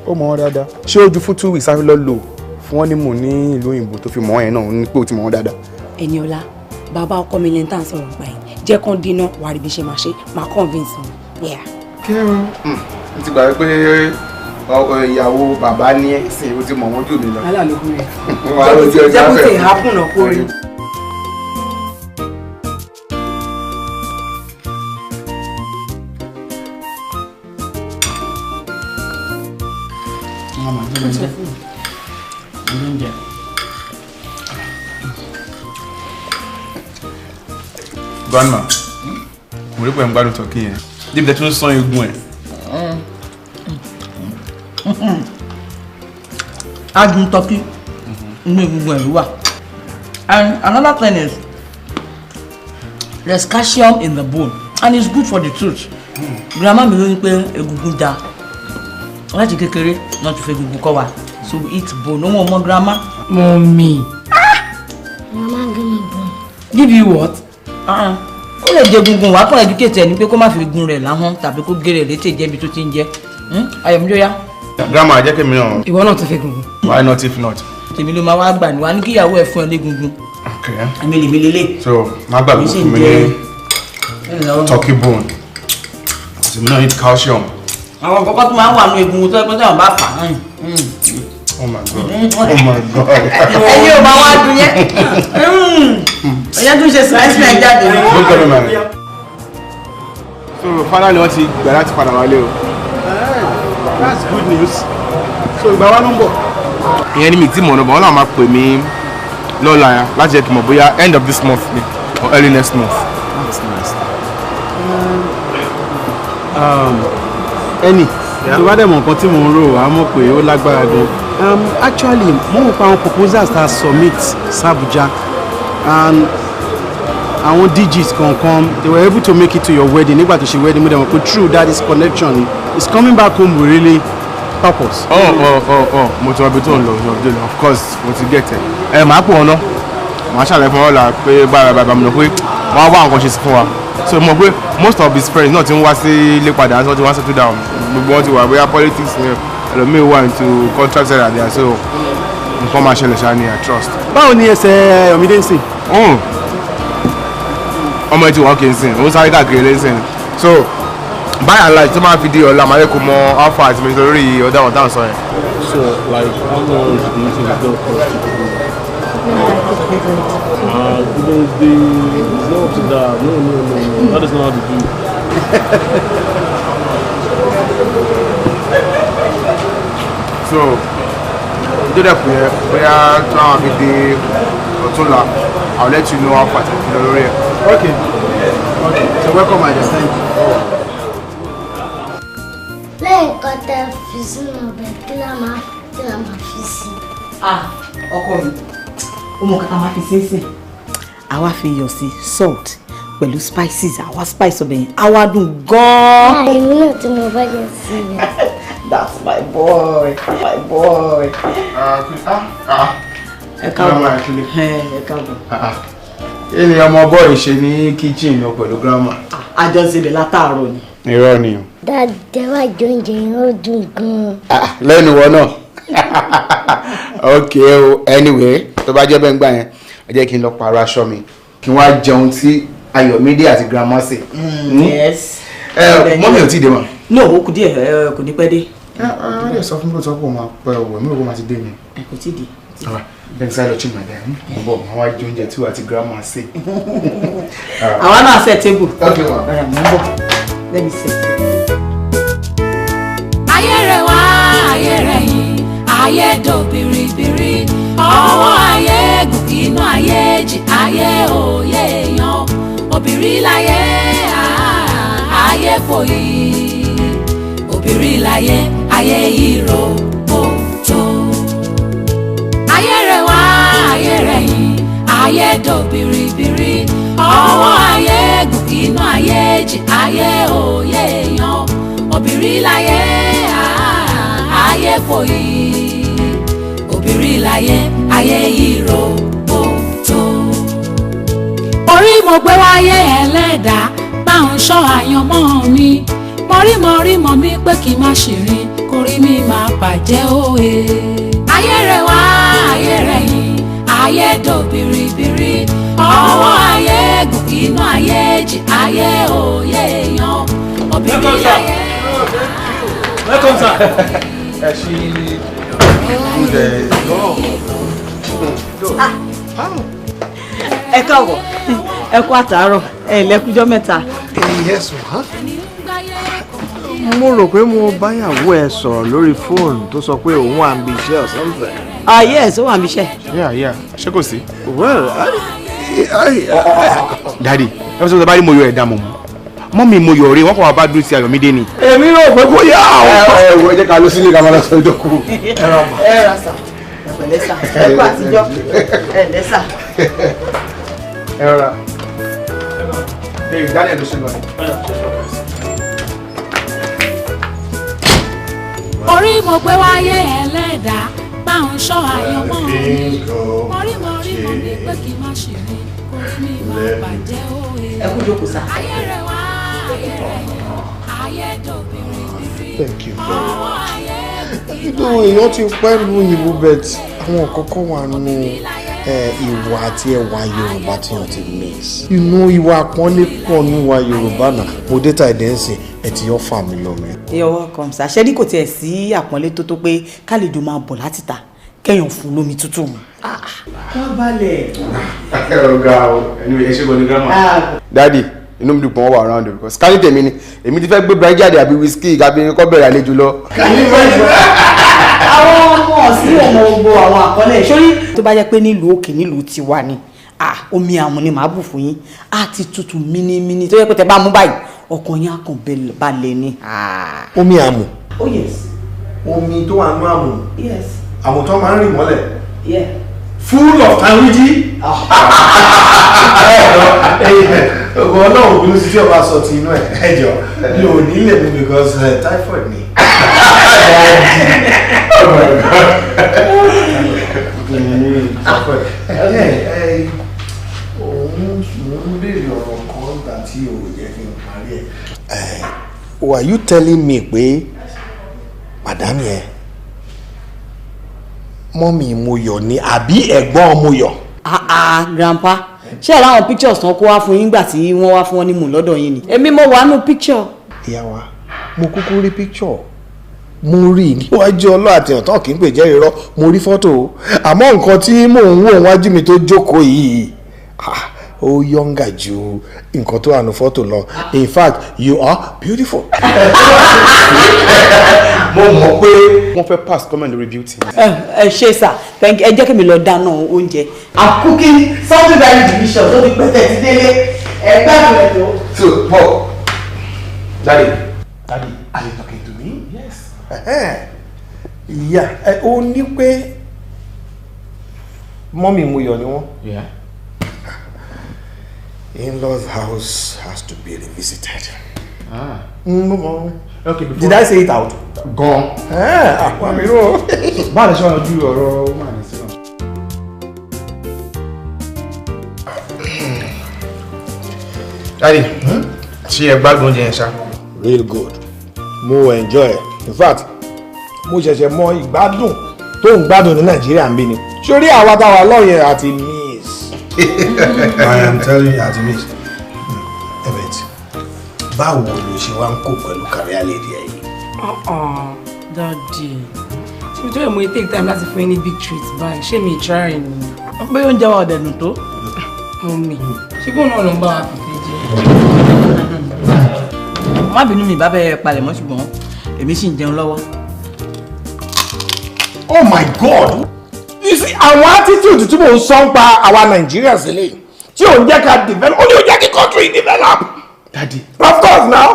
ó mọ̀ wọn dáadáa ṣé ojú fún 2 weeks afẹ́ lọ lò fún wọn ní mò ní ìlú òyìnbó tó fi mọ̀ ẹ̀ náà ní pé ó ti mọ̀ wọn dáadáa. Ẹniọlá bàbá ọkọ mi lẹ́ńtà ń sọ̀rọ̀ pa yìí jẹ́ kán dínà wà rí bí ṣe máa ṣe máa convince wọn. kẹ́rù n ti gbà pé ìyàwó bàbá ní ẹ̀ sìn ó ti mọ̀ wọ́n jù mí lọ. wàhálà ló kún rẹ̀ jẹ́ kó tẹ̀ hápùn náà kó rí. Grandma, mo rí pé ń gbádùn tọ́kì yẹn débi tẹ́tí ló sán egun ẹ̀. adùn tọ́kì inú egungun ẹ̀ ló wà. And another thing is there's calcium in the bone and it's good for the tooth. Grandma mi ló ní pé egungun da láti kékeré náà ti fẹ́ egungun kọ́ wa so we eat bone. No more grandma. Mommy. Mama give me bone. Give you what? Ó lè jẹ egungun wá kàn educate ẹni pé kó má fi egun rẹ̀ láhán tàbí kó gé rẹ̀ létí jẹ́bi tó ti ń jẹ́. Ayọ̀mídóyá. Grandma jẹ́ kí mi náà. Ìwọ náà tún fẹ́ egungun. Why not if not? Tèmi ló máa wá gbà ní wa ní kíyàwó ẹ̀ fún ẹ légungun. Àmì lèmi lélẹ̀. So má gbàgbé fún mi ní turkey bone. Tèmi náà need calcium. Àwọn kọ́kọ́ tó máa ń wà nínú egungun tó ẹgbẹ́ tí wọ́n bá fà á. Oh my God. Oh my God. Ẹyin ò máa wá dùn yẹn. Ẹyẹ tún ṣe science fair jáde. Ló ń tọ́lú mẹ́rin. So finally wọ́n ti gbà láti padà wálé o. That's good news. So ìgbà wa ló ń bọ̀. Ìyẹn ni mi ti mọ̀ ọ́nà bọ̀ wọ́n náà máa pè mí lọ́la ya láti jẹ́ kí n mọ̀ bóyá end of this month ni or early next month. That's nice. Ẹni tó bá dẹ̀ mọ̀ nǹkan tí mò ń rò á mọ̀ pé ó lágbára gan. Actually mo ń pa àwọn proposals ta submit s'Abuja and àwọn DJs kankan they were able to make it to your wedding nígbà tó ṣe wedding mo dẹ̀ mọ̀ pé through daddy's connection is coming back home with really purpose. mo ti wọ́n bí tó ń lọ of course mo ti get ẹ màá pò wọn náà màá ṣàlàyé fún ọ̀la pé báyìí mi lọ pé wọ́n á wá nǹkan ṣe sí fún wa so mo pé most of his friends náà ti ń wá sí ilé padà wọ́n ti wá settle down gbogbo wọn ti wà bóyá politics ni ẹlòmíì wà into contract side àdéhà so nǹkan máa ṣẹlẹ̀ ṣáà ni I trust. báwo ni ẹsẹ̀ Yomide ń sìn. ọmọ ẹ ti wọ́n kì í sìn òun sáré káàkiri lé sìn so by and large tó máa fi di ọ̀la màá yẹ kó mọ alpha àti mi lórí ọ̀dà wọn táwọn sọ yẹn. So like how long do you think it's going to cost to do? It's not up to that. No. That is not how to do. So do that for you. Bóyá tí wọ́n fi di ọ̀túnla I'll let you know how far it's lórí ẹ̀. Okay. So welcome my dear. Thank you. lẹ́yìn kan tẹ́ fi sínú ọbẹ̀ kí la máa fi sí. ọkọ mi ó mọ kàkà máa fi sínsìn àwa fi iyọ̀ sí salt pẹ̀lú spices àwa spice ọbẹ̀ yẹn àwa dùn gan-an. èmi náà tí mo bá jẹ sí i. That's my boy. ẹ káàbọ̀ ẹ káàbọ̀. kí ni ọmọ bọ́ọ̀lù ṣe ní kitchen lọ pẹ̀lú grandma. àjọṣe látàárọ̀ ni. irọ́ ni o. dáadáa wá jọ oúnjẹ yẹn ó dùn gan-an. lẹ́nu wọn náà ok o anyway tó bá jẹ́ bẹ́ẹ̀ ń gbà yẹn ẹ jẹ́ kí n lọ pààrọ̀ aṣọ mi kí wọ́n á jẹun tí Ayọ̀mídé àti grandma sè. Yes. mọ́mí ò tí ì dé mọ́. no ó kù díẹ̀ kò ní pẹ́ dé. wọ́n lè sọ fún mi lóòótọ́ pé ó máa pẹ́ ọ̀wọ̀ mi ò kó máa ti dé mi. kò tí ì dé. bẹ́ẹ̀ sáré lọ chicken again mo bọ̀ máa wá jẹ oúnjẹ tí wàá ti grandma sè. àwa náà set table. ok ma. mo ń bọ̀ let me set. ayé rẹ̀ wá ayé rẹ̀ yìí ayé dò biribiri ọwọ́ ayé gùn inú ayé jì ayé òye èèyàn obìnrin láyé ayé fòyí obìnrin láyé ayé ìró òtó ayé rẹ̀ wá ayé rẹ̀ yìí ayé dò biribiri ọwọ́ ayé gùn inú ayé jì ayé òye èèyàn obìnrin láyé ayé fòyí obìnrin láyé ayé ìró òtó. orí mo gbé wáyé ẹlẹ́dàá bá ń ṣọ́ àyànmọ́ mi mọ̀rímọ̀ mi pé kí n má ṣìrìn kórí mi máa bàjẹ́ òye. ayé rẹ̀ wá ayé rẹ̀ yìí ayé dò biribiri ọwọ́ ayé gùn inú ayé jì ayé òye èèyàn obìnrin láyé. Welcome, sir. ẹ káàbọ̀ ẹ kú àtàárọ̀ ẹ lẹ́kújọ́ mẹ́ta. Yes, ma. Mo rò pé mo báyàwó ẹ sọ̀rọ̀ lórí fóònù tó sọ pé òun wà níbi iṣẹ́ or something. Yes, ó wà níbi iṣẹ́. yeah ṣé kò sí. Well, Daddy ẹ fẹ́ sọ bá rí mo yọ ẹ̀dá mọ̀ mọ́mí mo yọ̀ rí wọ́n kọ́ wa bá dúró sí Ayọ̀mídé ni. èmi rò pé kó yá o. ẹ jẹ́ ká lọ sílé ká máa lọ sọ ìdókù. ẹ ra sà ẹ pẹ̀lẹ́ sà ẹ kú àtijọ́ ẹ lẹ́ sà. ẹ rọra. Daniel ló ṣe lọ. orí mo gbé wáyé ẹlẹ́dàá bá ń ṣọ́ àyànmọ́ mi mọ̀rímọ̀ mi pé kí n má ṣìrìn kórí mi máa bàjẹ́ òye. ẹ kú jókòó sà. ayé rẹ̀ wá ayé rẹ̀ yìí ayé dò biribiri Thank you very ọwọ́ ayé inú èèyàn ti pẹ́ lu òyìnbó bet àwọn kọ́kọ́ wà nù ìwà àti ẹwà Yorùbá tí wọ́n ti miss. Ìwà àpọ́nlé pọ̀ níwà Yorùbá náà mo dé ta ìdẹ́nsì ẹ̀ tí yóò fà mí lọ́mọ. You're welcome sà. ṣé ní kò tiẹ̀ sí àpọ́nlé tó tó pé kálejò máa bọ̀ láti ta kẹ́yàn fún lómi tútù mu. ká balẹ̀. ọ̀gá o ẹni ẹ ṣe kò ní grandma. Daddy inú mi dùn pọ̀ wọ́n wà around because ká ní tèmi ni èmi ti fẹ́ gbé bright jáde àbí whisky àbí kọ́ bẹ̀rẹ̀ àlejò lọ. àwọn ọmọ ọ̀sìn ọmọ gbogbo àwọn àkọlẹ̀ sórí tó bá jẹ́ pé nílùú òkè nílùú tiwa ni omi àmú ni màá bù fún yín á ti tutù mínímíní tó yẹ pé tẹ bá mú báyìí ọkàn yín á kàn balẹ̀ ni. Omi àmù. Oh yes. Omi tó wà nú àmù. Yes. Àmù tó máa ń rìn mọ́lẹ̀. Yeah. Full of tanwiji. Ọgbọ́n náà ò bínú sí tí ọba sọ ti inú ẹ̀ ẹjọ́ mi ò ní lè mú because typhoid ni. Òun ń béèrè ọ̀rọ̀ kan nígbà tí o yẹ kí n parí ẹ̀. Were you telling me pé madam yẹn mọ́mì Moyọ̀ ni àbí ẹ̀gbọ́n Moyọ̀? Grandpa ṣé ẹ láwọn pictures tán kó wá fún yín gbà tí wọ́n wá fún wọn ní mú lọ́dọ̀ yín ni. èmi mo wà nù picture. Ìyá wa mo kúkú rí picture mo rí níwájú ọlọ́ àti ọ̀tọ́ kì í pè jẹ́ irọ́ mo rí fọ́tò àmọ́ nǹkan tí mò ń wò wájú mi tó jókòó yìí ó yọ̀ǹgà ju nǹkan tó wà ní fọ́tò lọ. In fact you are beautiful. Mo mọ̀ pé wọ́n fẹ́ pass comment review tí. ẹ ṣe sà thank you. Ẹ jẹ́ kí mi lọ dáná oúnjẹ. I'm cooking something very delicious ó ti pẹ́tẹ́ ti délé ẹgbẹ́ rẹ̀ tó. So Paul, Daddy, are you talking to me? Yes. Ìyá ó ní pé mọ́mì Moyọ̀ ni wọ́n. Yeah. In-laws house has to be revisited. Okay, before. Did I say it out? Gone. Àpò àmì rò. Báwo ni ṣe wọ́n ju ọ̀rọ̀ woman ní sí náà? Daddy, ṣé ẹ gbádùn oúnjẹ yẹn ṣá? Real good. Mo enjoy it. In fact, mo ṣẹ̀ṣẹ̀ mọ ìgbádùn tó ń gbádùn ní Nàìjíríà ń bí ni. Sórí àwa táwa lọ́yẹ̀ àti miss. I am telling you àti miss. Evet, báwo ló ṣe wá ń kó pẹ̀lú career lady ẹ̀ yìí? Daddy, ṣé mi tó yẹ mo take time láti fún yín ní big treat báyìí ṣé mi try ni. pé oúnjẹ wa ọ̀dẹ̀ dùn tó. Mummy, ṣé kó náà ló ń bá wa fìfẹ́ jẹ? má bínú mi bá bẹ́ẹ̀ palẹ̀ mọ́ ṣùgbọ́n èmi sì ń jẹun lọ́wọ́. Oh my God! You see, our attitude tí mò ń sọ ń pa àwa Nàìjíríà sílẹ̀ tí ò ń jẹ́ ká develop, ó ní ò jẹ́ kí country develop. Daddy. Of course now,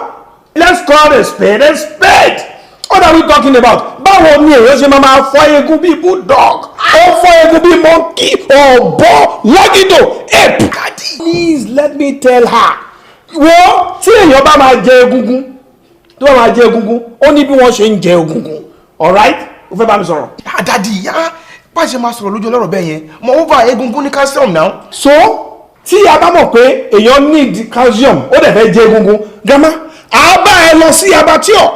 let's call a spade a spade. What are we talking about? Báwo ni èèyàn ṣe máa fọ́ eegun bíi bulldog? Ó fọ́ eegun bíi monkey, ọ̀bọ, lọ́gídò, ape. Daddy, please let me tell her. Wo tí èèyàn bá máa jẹ egungun, tó bá máa jẹ egungun, ó ní bí wọ́n ṣe ń jẹ egungun. Alright? O fẹ́ bá mi sọ̀rọ̀. Daddy, bá ṣe máa sọ̀rọ̀ lójú ọlọ́rọ̀ bẹ́ẹ̀ yẹn, moreover egungun ní calcium now. So tí a bá mọ̀ pé èèyàn need calcium ó dẹ̀ fẹ́ jẹ egungun grandma a bá ẹ lọ sí abattoir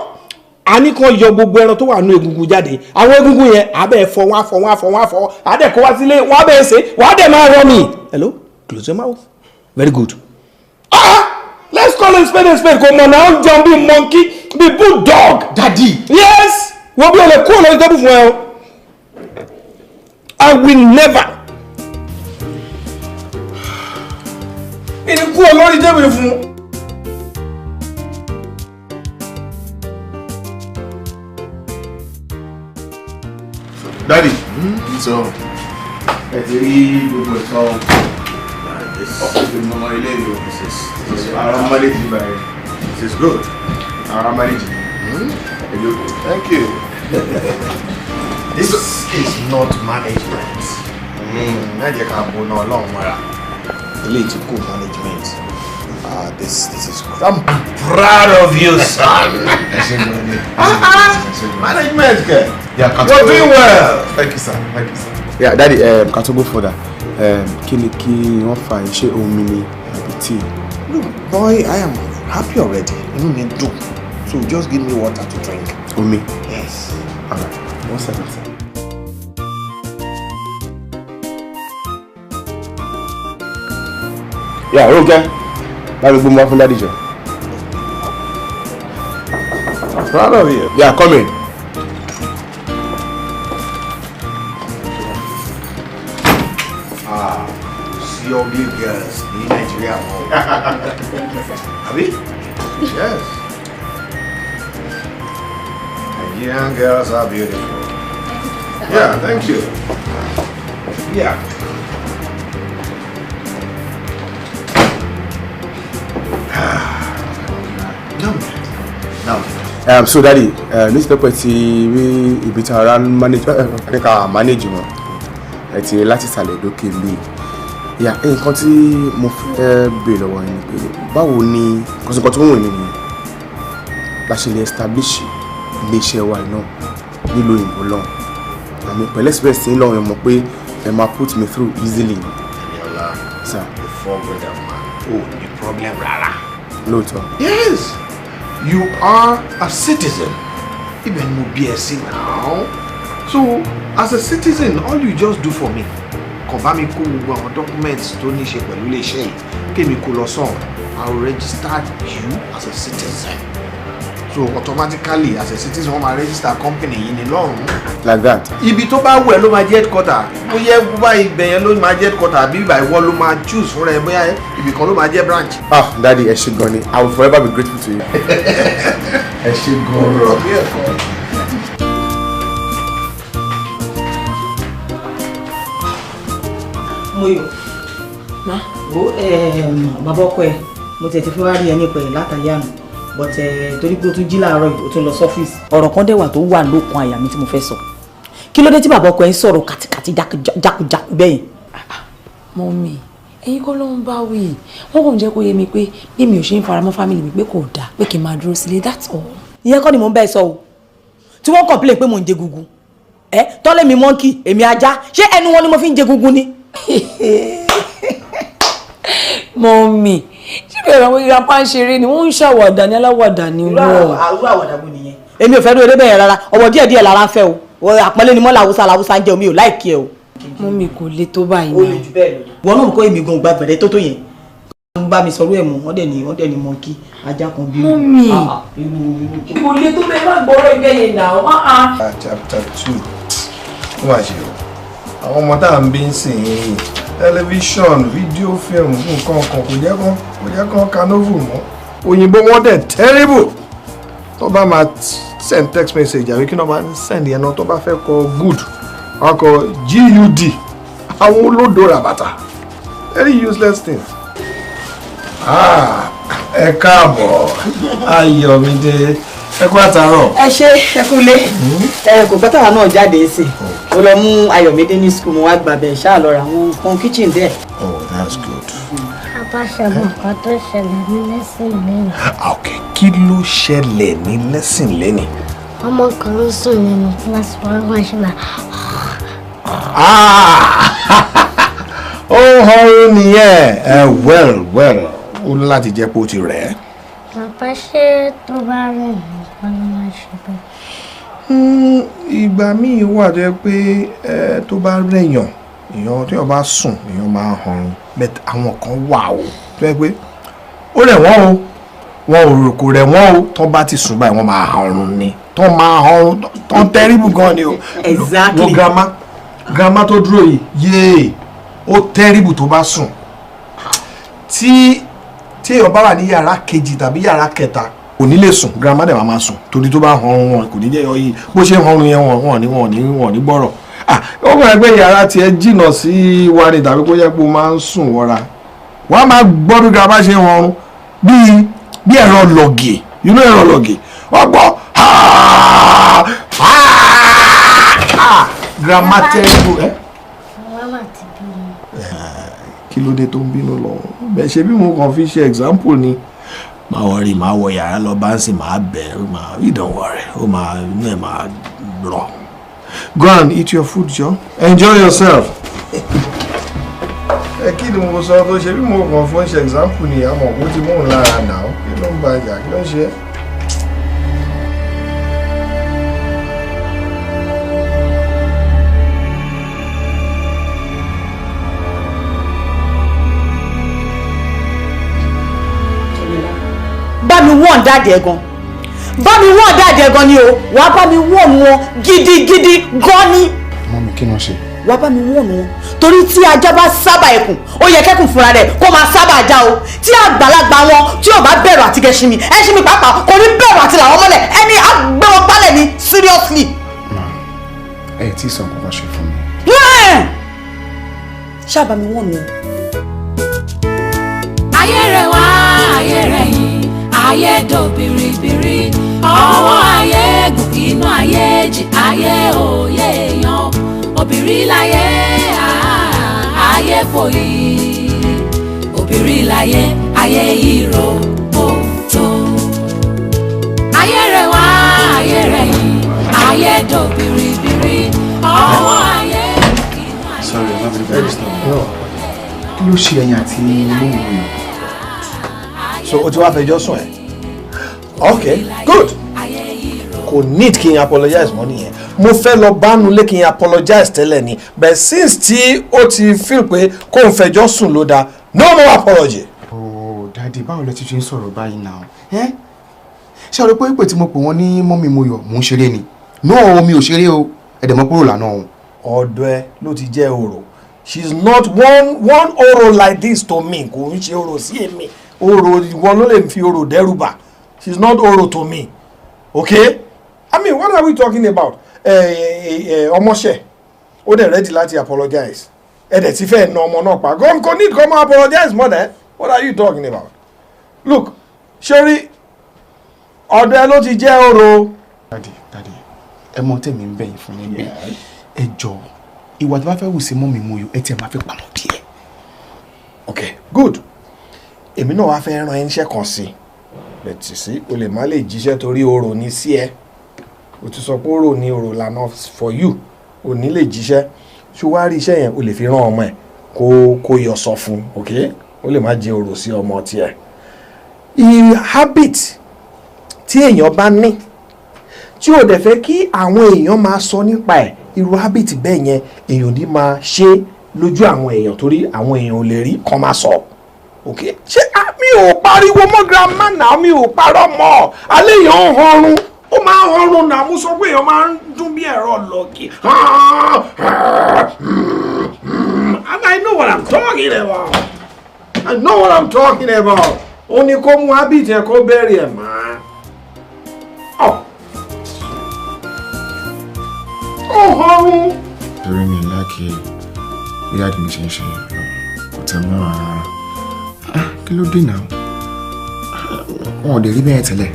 a ní kan yọ gbogbo ẹran tó wà nínú egungun jáde àwọn egungun yẹn a bẹ́ẹ̀ fọ wọ́n á fọ a dẹ̀ kó wá sílé wọ́n á bẹ́ẹ̀ ṣe wọ́n á dẹ̀ máa rọ mi. Hello, close your mouth. Very good. Let's call a spade kò mọ̀ náà ó jẹun bí monkey bí bulldog. Daddy. Yes wọ́n bí o lè kúrò lórí tẹ́bù fún ẹ o. I will never. Ìní kúrò lórí tẹ́bù fún. Daddy. So, ẹ ti rí gbogbo ìtọ́ ọmọ ilé ìlú. Our marriage is very. This is good. Our marriage. Thank you. This is not management. Ẹ jẹ́ ká bọ̀ náà lọ́hùn mọ́ra. Ilé ti kú management. This is good. I'm proud of you, son. Management, kẹ. Yeah, you're doing well. Thank you, sir. Thank you, sir. Yeah, Daddy, ká tó go further. Kí ni kí wọ́n fa iṣẹ́ omi ni àbí tea? Look, boy, I am happy already. Inú mi dùn. So just give me water to drink. Omi? Yes. All right. 1 second, sir. Yeah, Roger. Let me go more from Daddy Joe. Proud of you. Yeah, come in. See all big girls in Nigeria. Have you? Yes. Nigerian girls are beautiful. Yeah, thank you. Yeah. No. So daddy, newspaper ti rí ibi tí ara manage wọn ẹ ti láti sàlẹ̀ dókè lé nǹkan tí mo fẹ́ béèrè lọ́wọ́ yín ni pé báwo ni kọ́sìnkọ́ tó ń wìn nínú la ṣe lè establish iléeṣẹ́ wa náà nílò òyìnbó lọ́hùn àmì pẹ̀lú express ní lọ́hùn ẹ mọ̀ pé ẹ máa put me through easily. Ẹ̀míọ́lá sir before brother man ò ní problem rárá. lóòótọ́. Yes, you are a citizen. Ibẹ̀ ni mo bí ẹ sí now. So as a citizen all you just do for me kàn bá mi kó gbogbo àwọn documents tó ní ṣe pẹ̀lú iléeṣẹ́ yìí kémi kó lọ sọ̀hún I will register you as a citizen. So automatically as a citizen wọ́n máa register company yìí ní lọ́rùn. Like that. Ibi tó bá wù ẹ́ ló máa jẹ́ headquarter bóyá bóyá ibẹ̀ yẹn ló máa jẹ́ headquarter àbí ibà ìwọ ló máa choose fúnra ẹ bóyá ibì kan ló máa jẹ́ branch. Daddy ẹ ṣé gan ni I will forever be grateful to you. ẹ ṣé gan rọ bí ẹ̀kọ́. Moyo ma wo bàbá ọkọ ẹ mo ti fẹ́ wá rí ẹni pẹ̀ látàrí àná but torí pé o tún jí láàárọ̀ yìí o tún lọ sọ́fíìsì. ọ̀rọ̀ kan dẹ̀ wà tó wà lókun àyà mi tí mo fẹ́ sọ kí ló dé tí bàbá ọkọ ẹ ń sọ̀rọ̀ kàtìkàtì jákujáku bẹ́yìn. mọ́mì ẹ̀yin kọ́ ló ń bá wí wọ́n kàn jẹ́ kó yé mi pé bí mi ò ṣe ń faramọ́ fámìlì mi pé kò dáa pé kí n máa dúró sílé that's all. ìyẹn kọ́ ni mò ń bẹ́ẹ̀ sọ o tí wọ́n complain pé mò ń jẹ gugu tọ́lẹ̀ mi mọ́ǹkì èmi ajá ṣé ẹnu wọn ni mo fi ń jẹ gugu ni. mọ́mì ṣé bẹ̀rẹ̀ àwọn ìyapa ń ṣeré ni wọ́n ń ṣàwàdà ní aláwàdà ni wọ́n. àrùn àwàdà bò nìyẹn. èmi ò fẹ́ dúró débẹ̀ yẹn rárá ọmọ díẹ̀ lára ń fẹ́ o àpọ́nlé ni mọ́lá haúsá ń jẹ́ omi ò láìkí ẹ o. mọ́mì kò le tó báyìí náà. ó le jù bẹ́ẹ̀ lọ. wọn náà kó èmi gan gba gbẹ̀rẹ̀ tó yẹn wọ́n bá mi sọ̀rọ̀ ẹ̀ mọ́ wọ́n dẹ̀ ní mọ́ǹkì ajá kan bí. mọ́mì kò le tó bẹ́ẹ̀ má gbọ́rọ̀ ibẹ̀ yẹn náà. Chapter 2 ó wà ṣe o àwọn ọmọ tá à ń bí ń sìn yìí tẹlifíṣọ̀n fídíò fíìmù nǹkan kan kò jẹ́ kán kanovu mọ́ òyìnbó wọn dẹ̀ terrible tó bá máa send text message àbí kí náà máa send yẹn náà tó bá fẹ́ kọ good wọ́n kọ GUD àwọn olódò ràbàtà very useless thing. Ẹ káàbọ̀ Ayọ̀mídé ẹ kú àtàárọ̀. ẹ ṣe ẹ kúlé kò pẹ́ táwa náà jáde sí i mo lọ mú Ayọ̀mídé ní school mo wá gbàbẹ̀ ṣáà lọ ra àwọn nǹkan kitchen there. Oh, that's good. Abáṣẹ́gun kan tó ṣẹlẹ̀ ní lẹ́sìn lẹ́nu. Okay, kí ló ṣẹlẹ̀ ní lẹ́sìn lẹ́nu? Ọmọ kan ń sùn nínú kíláàsì wọn ṣe máa. Ó họrùn nìyẹn well ó ní láti jẹ́ pé ó ti rẹ̀ ẹ́. Bàbá ṣé tó bá rẹ̀ nìkan ló máa ṣe bẹ́ẹ̀. Ìgbà míì wà tó yẹ pé tó bá rẹ̀yàn èèyàn tí wọ́n bá sùn èèyàn máa họrùn bẹ́ẹ̀ àwọn kan wà ó tó yẹ pé ó rẹ̀ wọ́n o wọn ò rò kò rẹ̀ wọ́n o tó bá ti sùn báyìí wọ́n máa họrùn ni tó máa họrùn tó ń tẹ́rìbù gan ni o. Exactly. Wo grandma tó dúró yìí yéé ó tẹ́rìbù tó bá sùn tí èèyàn bá wà ní yàrá kejì tàbí yàrá kẹta kò ní lè sùn grandma dẹ̀ máa sùn torí tó bá họrùn wọn kò ní jẹ́ ọyí bó ṣe họrùn yẹn wọn ní gbọ́rọ̀ ó mọ̀ ẹgbẹ́ yàrá tiẹ̀ jìnnà sí wa ni tàbí kó yẹ pé ó máa ń sùn wọra wọ́n á máa gbọ́ bí grandma ṣe họrùn bí ẹ̀rọ lọ́gì ẹ̀rọ lọ́gì wọ́n gbọ́ grandma tẹ́lifù ẹ́. Kí ló dé tó ń bínú lọ bẹ́ẹ̀ ṣe bí mo kàn fi ṣe example ni máa wọrí máa wọ yàrá lọ bá ń sìn máa bẹ̀ you don't worry ó máa inú ẹ̀ máa rọ go and eat your food jọ enjoy yourself. Kí ni mo sọ tó ṣe bí mo kàn fún ṣe example ni àmọ́ kó ti mú un lára nà ó kí ló ń ba ìjà kí ló ń ṣe. bá mi wọ́n dáàdì ẹ̀ gan ni o wàá bá mi wọ́n wọn gidigidi gan ni. Mọ́mí kí ló ṣe. wàá bá mi wọ́n wọn torí tí ajá bá sábà ẹkùn ó yẹ kẹ́kùn fúnra rẹ̀ kó máa sábà ajá o tí àgbàlagbà wọn tí ò bá bẹ̀rù àti gẹ̀ṣin mi ẹṣin mi pàápàá kò ní bẹ̀rù àti làwọn mọ́lẹ̀ ẹni àgbẹ̀wọ̀n gbálẹ̀ ni seriously. ẹ tí sọ nǹkan kan ṣe fún mi. ṣáà bá mi wọ́n wọn. ayé rẹ̀ wá ayé rẹ̀ yìí ayé dò bìrìbìrì ọwọ́ mú inú ayé jí ayé òye èèyàn obìnrin láyé ayé fòyí obìnrin láyé ayé ìròbòtò ayé rẹ̀ wá ayé rẹ̀ yìí ayé dò biribiri ọwọ́ ayé inú ayé. Sorry, I'm having a very slow. Kí ló ṣe ẹ̀yin àti olóhùn yìí? So o ti wá fẹjọ́ sùn ẹ̀? Okay, good. Kò need kí n apologize mọ́ nìyẹn. Mo fẹ́ lọ bánu lé kí n apologize tẹ́lẹ̀ ni. But since tí ó ti feel pé kó n fẹjọ́ sùn ló dáa, no more apology. Oh, Daddy, báwo lẹ ti ṣe ń sọ̀rọ̀ báyìí náà? Ṣé o rò pé ìpè tí mo pè wọ́n ní mọ́mí mo yọ̀ mò ń ṣeré ni? No, mi ò ṣeré o. Ẹ̀dẹ̀ mọ́ kúrò lánàá o. Ọ̀dọ̀ ẹ ló ti jẹ́ oro. She's not one oro like this to me. Kò ń ṣe oro sí èmi. Oro ìwọ ló lè fi oro dẹ́rù bà. She's not oro to me. Okay? I mean, what are we talking about? Ọmọṣẹ́ ó dẹ̀ ready láti apologize. Ẹ̀dẹ̀ ti fẹ́ na ọmọ náà pa. Kò need come apologize more than. What are you talking about? Look, Sherry, ọ̀dọ̀ ẹ ló ti jẹ́ oro. Daddy, ẹ mọ tèmi ń bẹ̀yìn fún yín pé ẹ jọ̀ọ́ ìwà tí wọ́n fẹ́ wù sí mọ́mí mo yọ ẹ tí ẹ máa fi pamọ́ díẹ̀. Okay, good. Èmi náà wá fẹ́ rán iṣẹ́ kan sí. Bẹ̀tì sí o lè má lè jíṣẹ́ torí oro ní sí ẹ. O ti sọ pé oro ní oro lànà for you. O ní lè jíṣẹ́. Ṣé wàá rí iṣẹ́ yẹn o lè fi rán ọmọ ẹ̀ kó yọ sọ fún, okay? O lè má jẹ́ oro sí ọmọ tiẹ̀. Habit tí èèyàn bá ní tí o dẹ̀ fẹ́ kí àwọn èèyàn máa sọ nípa ẹ̀ irú habit bẹ́ẹ̀ yẹn èèyàn ní máa ṣe lójú àwọn èèyàn torí àwọn èèyàn ò lè rí kan máa sọ. Okay? Ṣé mi ò pariwo mọ́ grandma náà mi ò parọ́ mọ́ alẹ́ èèyàn ń họrun ó máa ń họrun náà mo sọ pé èèyàn máa ń dún bí ẹ̀rọ lọ́ọ̀kì. And I know what I'm talking about. I know what I'm talking about. Ó ní kó mú habit yẹn kó bẹ̀rẹ̀ ẹ̀ máa. Ọ̀hún. Torí mi láàkì bí dáàdì mi ṣe ń ṣe kò tẹ̀ mọ́ rárá. Kí ló dé náà? Wọn ò lè rí bẹ́ẹ̀ tẹ́lẹ̀.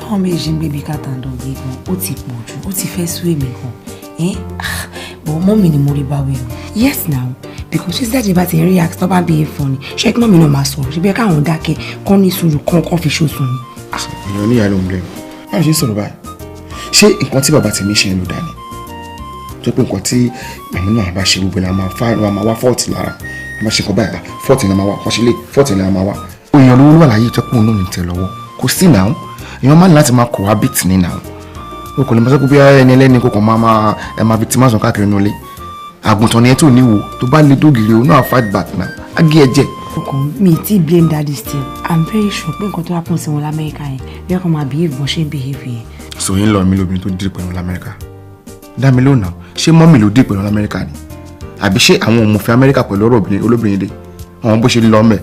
Báwọn méjì ń gbébi káta ń dọ̀gbé gan, ó ti pọ̀ jù, ó ti fẹ́ sú èmi gan. Bọ̀ mọ́mì ni mo rí bá wẹ̀ o. Yes now, because ṣé dáàdì bá ti react tó bá bí e fún ni, ṣé kí mọ́mì náà máa sọ̀rọ̀, ṣé bí káwọn dákẹ́ kán ní sùúrù kan fi ṣoṣù ni. Èèyàn oníyàá ló ń lẹ́nu. Báwo ṣe ń sọ̀rọ̀ báyìí? Ṣé nǹkan tí bàbá tèmi ṣe ń lò dání? Tó pé nǹkan tí màmí náà bá ṣe gbogbo la máa wá fọ́ọ̀tì lára a máa ṣe nǹkan báyìí fọ́ọ̀tì la máa wá kọ́ṣílẹ̀ fọ́ọ̀tì la máa wá. Èèyàn lówó wà láyé ìtọ́pọ̀ náà ní tẹ̀ lọ́wọ́ kò sí náà èèyàn máa ní láti máa cohabit ní náà o kò lè máa sọ pé bí ẹni ẹlẹ́ni kò kàn máa victimize káàkiri nílé àgùntàn ni ẹ tó níwò tó bá lè dógìrì o náà fight back náà á gé ẹ jẹ. ọkàn mi ti blame daddy still I'm very sure pé nǹkan tó happen sí wọn lamẹ́ríkà yẹn bí wọ́n kàn máa behave bọ́n ṣe ń behave yẹn. sòyìn lọ mi lóbìnrin tó dìrì pẹ̀lú lamẹ́ríkà dá mi lónà ṣé mọ́mì ló dé pẹ̀lú lamẹ́ríkà ni àbí ṣé àwọn òmùfẹ́ amẹ́ríkà pẹ̀lú ọ̀rọ̀ olóbìnrin dé àwọn bó ṣe lọ mẹ́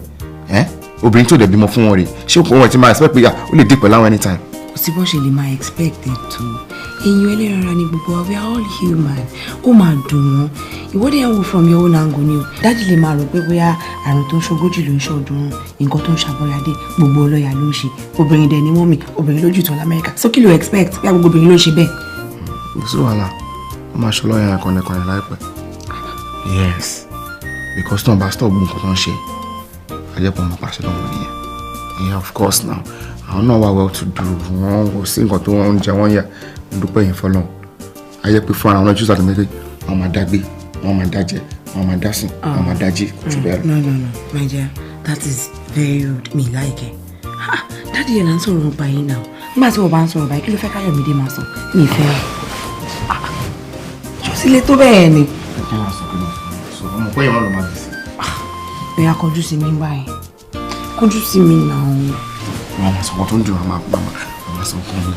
obìnrin tó dẹ̀ bímọ fún wọn rè ṣé òkú wọn ti máa expect pé ó lè dé pẹ̀lú àwọn anytime. kò sí bó ṣe lè máa expect it to èèyàn ẹlẹ́rara ni gbogbo wa we are all human ó máa dùn wọ́n ìwọ́de ẹ̀ ń wò from your own angle ni o dájú lè máa rò pé bóyá àrùn tó ń ṣogójì ló ń ṣọdún nǹkan tó ń ṣàbọ̀yàdé gbogbo ọlọ́yà ló ń ṣe obìnrin dẹ̀ ni mọ́mì obìnrin lójú tó lamẹ́ríkà so kí ló expect bí gbogbo obìnrin ló ń ṣe bẹ́ẹ̀. kò sí wàhálà wọ́n máa ṣe lọ́yà kọ̀nẹ̀kọ̀nẹ̀ láìpẹ́ yes because tó ń bá stop gbogbo nǹkan tó ń ṣe ajẹ́pọ̀ ọmọ pàṣẹ lọ́wọ́ nìyẹn yeah of course now àwọn náà wà well to do wọn kò sí nǹkan tó ń jẹ wọ́n yà dúpẹ́ yẹn fọlọ́n ayé pé fún àwọn ọjọ́ ìsàtọ̀ méjì wọ́n máa dágbé wọ́n máa dájẹ́ wọ́n máa dásìn wọ́n máa dájí kò tún bẹ́ẹ̀ lọ. no my dear that is very rude me like it dáàdi yẹn là ń sọ̀rọ̀ ọba yìí náà nígbà tí wọ́n bá ń sọ̀rọ̀ ọba yìí kí ló fẹ́ Káyọ̀mídé máa sọ mi ìfẹ́ rẹ̀ ṣọ́sílẹ̀ tó bẹ́ẹ̀ ni. kí wọ́n sọ pé ọmọ pé ìwọ́n lọ máa bì sí. bẹ́ẹ̀ kọjú sí mi báyìí kọjú sí mi náà. wọ́n máa sọ wọ́n tó ń dùn wọ́n máa sọ fún mi.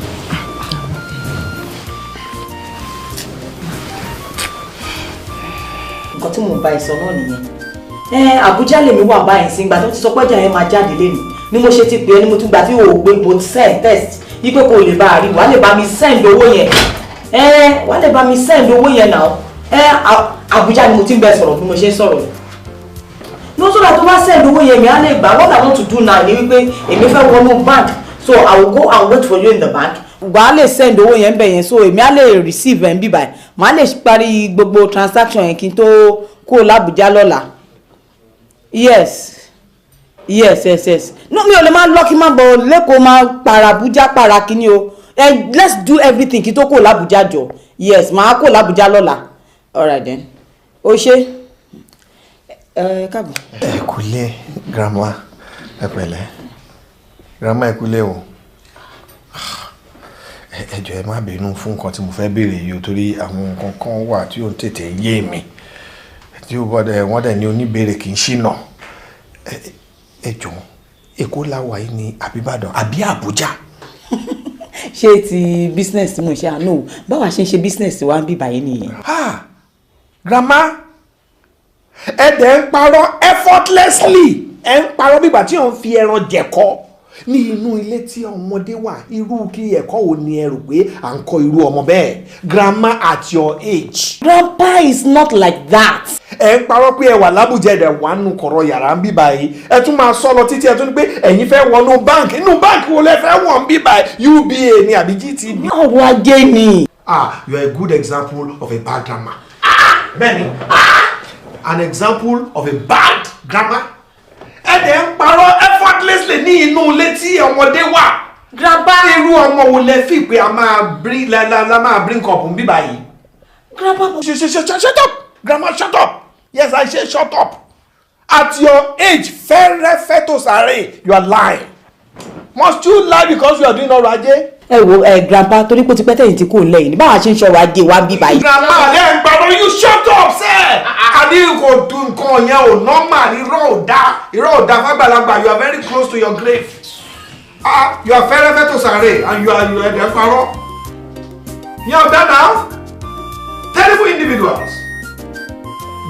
nǹkan tí mò ń bá ẹ sọ náà nìyẹn Àbújá lèmi wà báyìí sí ìgbà tó ti sọ pé ọjà yẹn máa jáde lẹ́nu ni mo ṣe ti pè é ni mo tún gbà tí o ò gbé bo send test yípe kò lè bá a rí wàá lè bá mi send owó yẹn wàá lè bá mi send owó yẹn náà Àbújá ni mo ti ń bẹ sọ̀rọ̀ bí mo ṣe ń sọ̀rọ̀ yìí no so that tó bá send owó yẹn mi á lè gbà what I want to do now ni wípé èmi fẹ́ wọnú bank so I will go and wait for you in the bank wà á lè send owó yẹn bẹ̀ yẹn so èmi á lè receive ẹ̀ ń bíbà màá lè parí gbogbo transaction yẹn kí n tó kó l'Abuja lọ́la. Yes no mi ò lè máa lọ kí n máa bọ̀ lẹ́kọ̀ọ́ máa para Abuja para kíní o let's do everything kí n tó kó l'Abuja jọ yes màá kó l'Abuja lọ́la alright then o ṣe káàbọ̀. ẹ kúlẹ̀ grandma ẹ pẹ̀lẹ́ grandma ẹ kúlẹ̀ o ẹ jọ̀ọ́ ẹ má bínú fún nǹkan tí mo fẹ́ béèrè yìí o torí àwọn nǹkan kan wà tí ó ń tètè yé mi tí ó bọ́dẹ̀ wọ́n dẹ̀ ní oníbèrè kì í ṣìnà ẹ jọ̀ọ́ Èkó láwà yìí ní àbíbàdàn àbí Àbújá. ṣé ti business tí mo ṣe àánú báwa ṣe ń ṣe business wa ń bí báyìí nìyẹn. grandma ẹ dẹ̀ ń parọ́ effortlessly ẹ ń parọ́ bígbà tí òun fi ẹran jẹ̀kọ́ ní inú ilé tí ọmọdé wà irú kí ẹ̀kọ́ wo ni ẹ rò pé à ń kọ́ irú ọmọ bẹ́ẹ̀ grandma at your age. Grandpa is not like that. ẹ ń parọ́ pé ẹ wà l'Abuja ẹ̀dẹ̀ wà nù kọ̀rọ̀ yàrá ń bí báyìí ẹ tún máa sọ lọ títí ẹ tún ní pé ẹ̀yin fẹ́ wọnú báǹkì inú báǹkì wo lẹ fẹ́ wọ̀ ń bí báyìí UBA ni àbí GTB. ọ̀rọ̀ ajé ni. You are a good example of a bad grandma. Bẹ́ẹ̀ni an example of a bad grandma. ẹ dẹ̀ ń parọ́ effortlessly ní inú ilé tí ọmọdé wà. grandpa irú ọmọ wo lẹ fi pé a máa bring la máa bring up ń bí báyìí. grandpa shut up grandma shut up yes I say shut up at your age fẹ́rẹ́fẹ́ tó sáré you are lying must you lie because you are doing ọrọ̀ ajé. ẹ wo grandpa torí pé ó ti pẹ́ tẹ̀yìn tí kò lẹ́yìn ní báwa ṣe ń ṣọ̀rọ̀ ajé wa bí báyìí. grandma lẹ́ ń gbàdọ̀ you shut up sẹ́ àbí kò dùn nǹkan yẹn ò normal irọ́ ò dá fàgbàlagbà you are very close to your grave you are fẹ́rẹ́fẹ́ tó sáré and you are ẹ̀dẹ̀ parọ́ yẹn ò dá now terrible individuals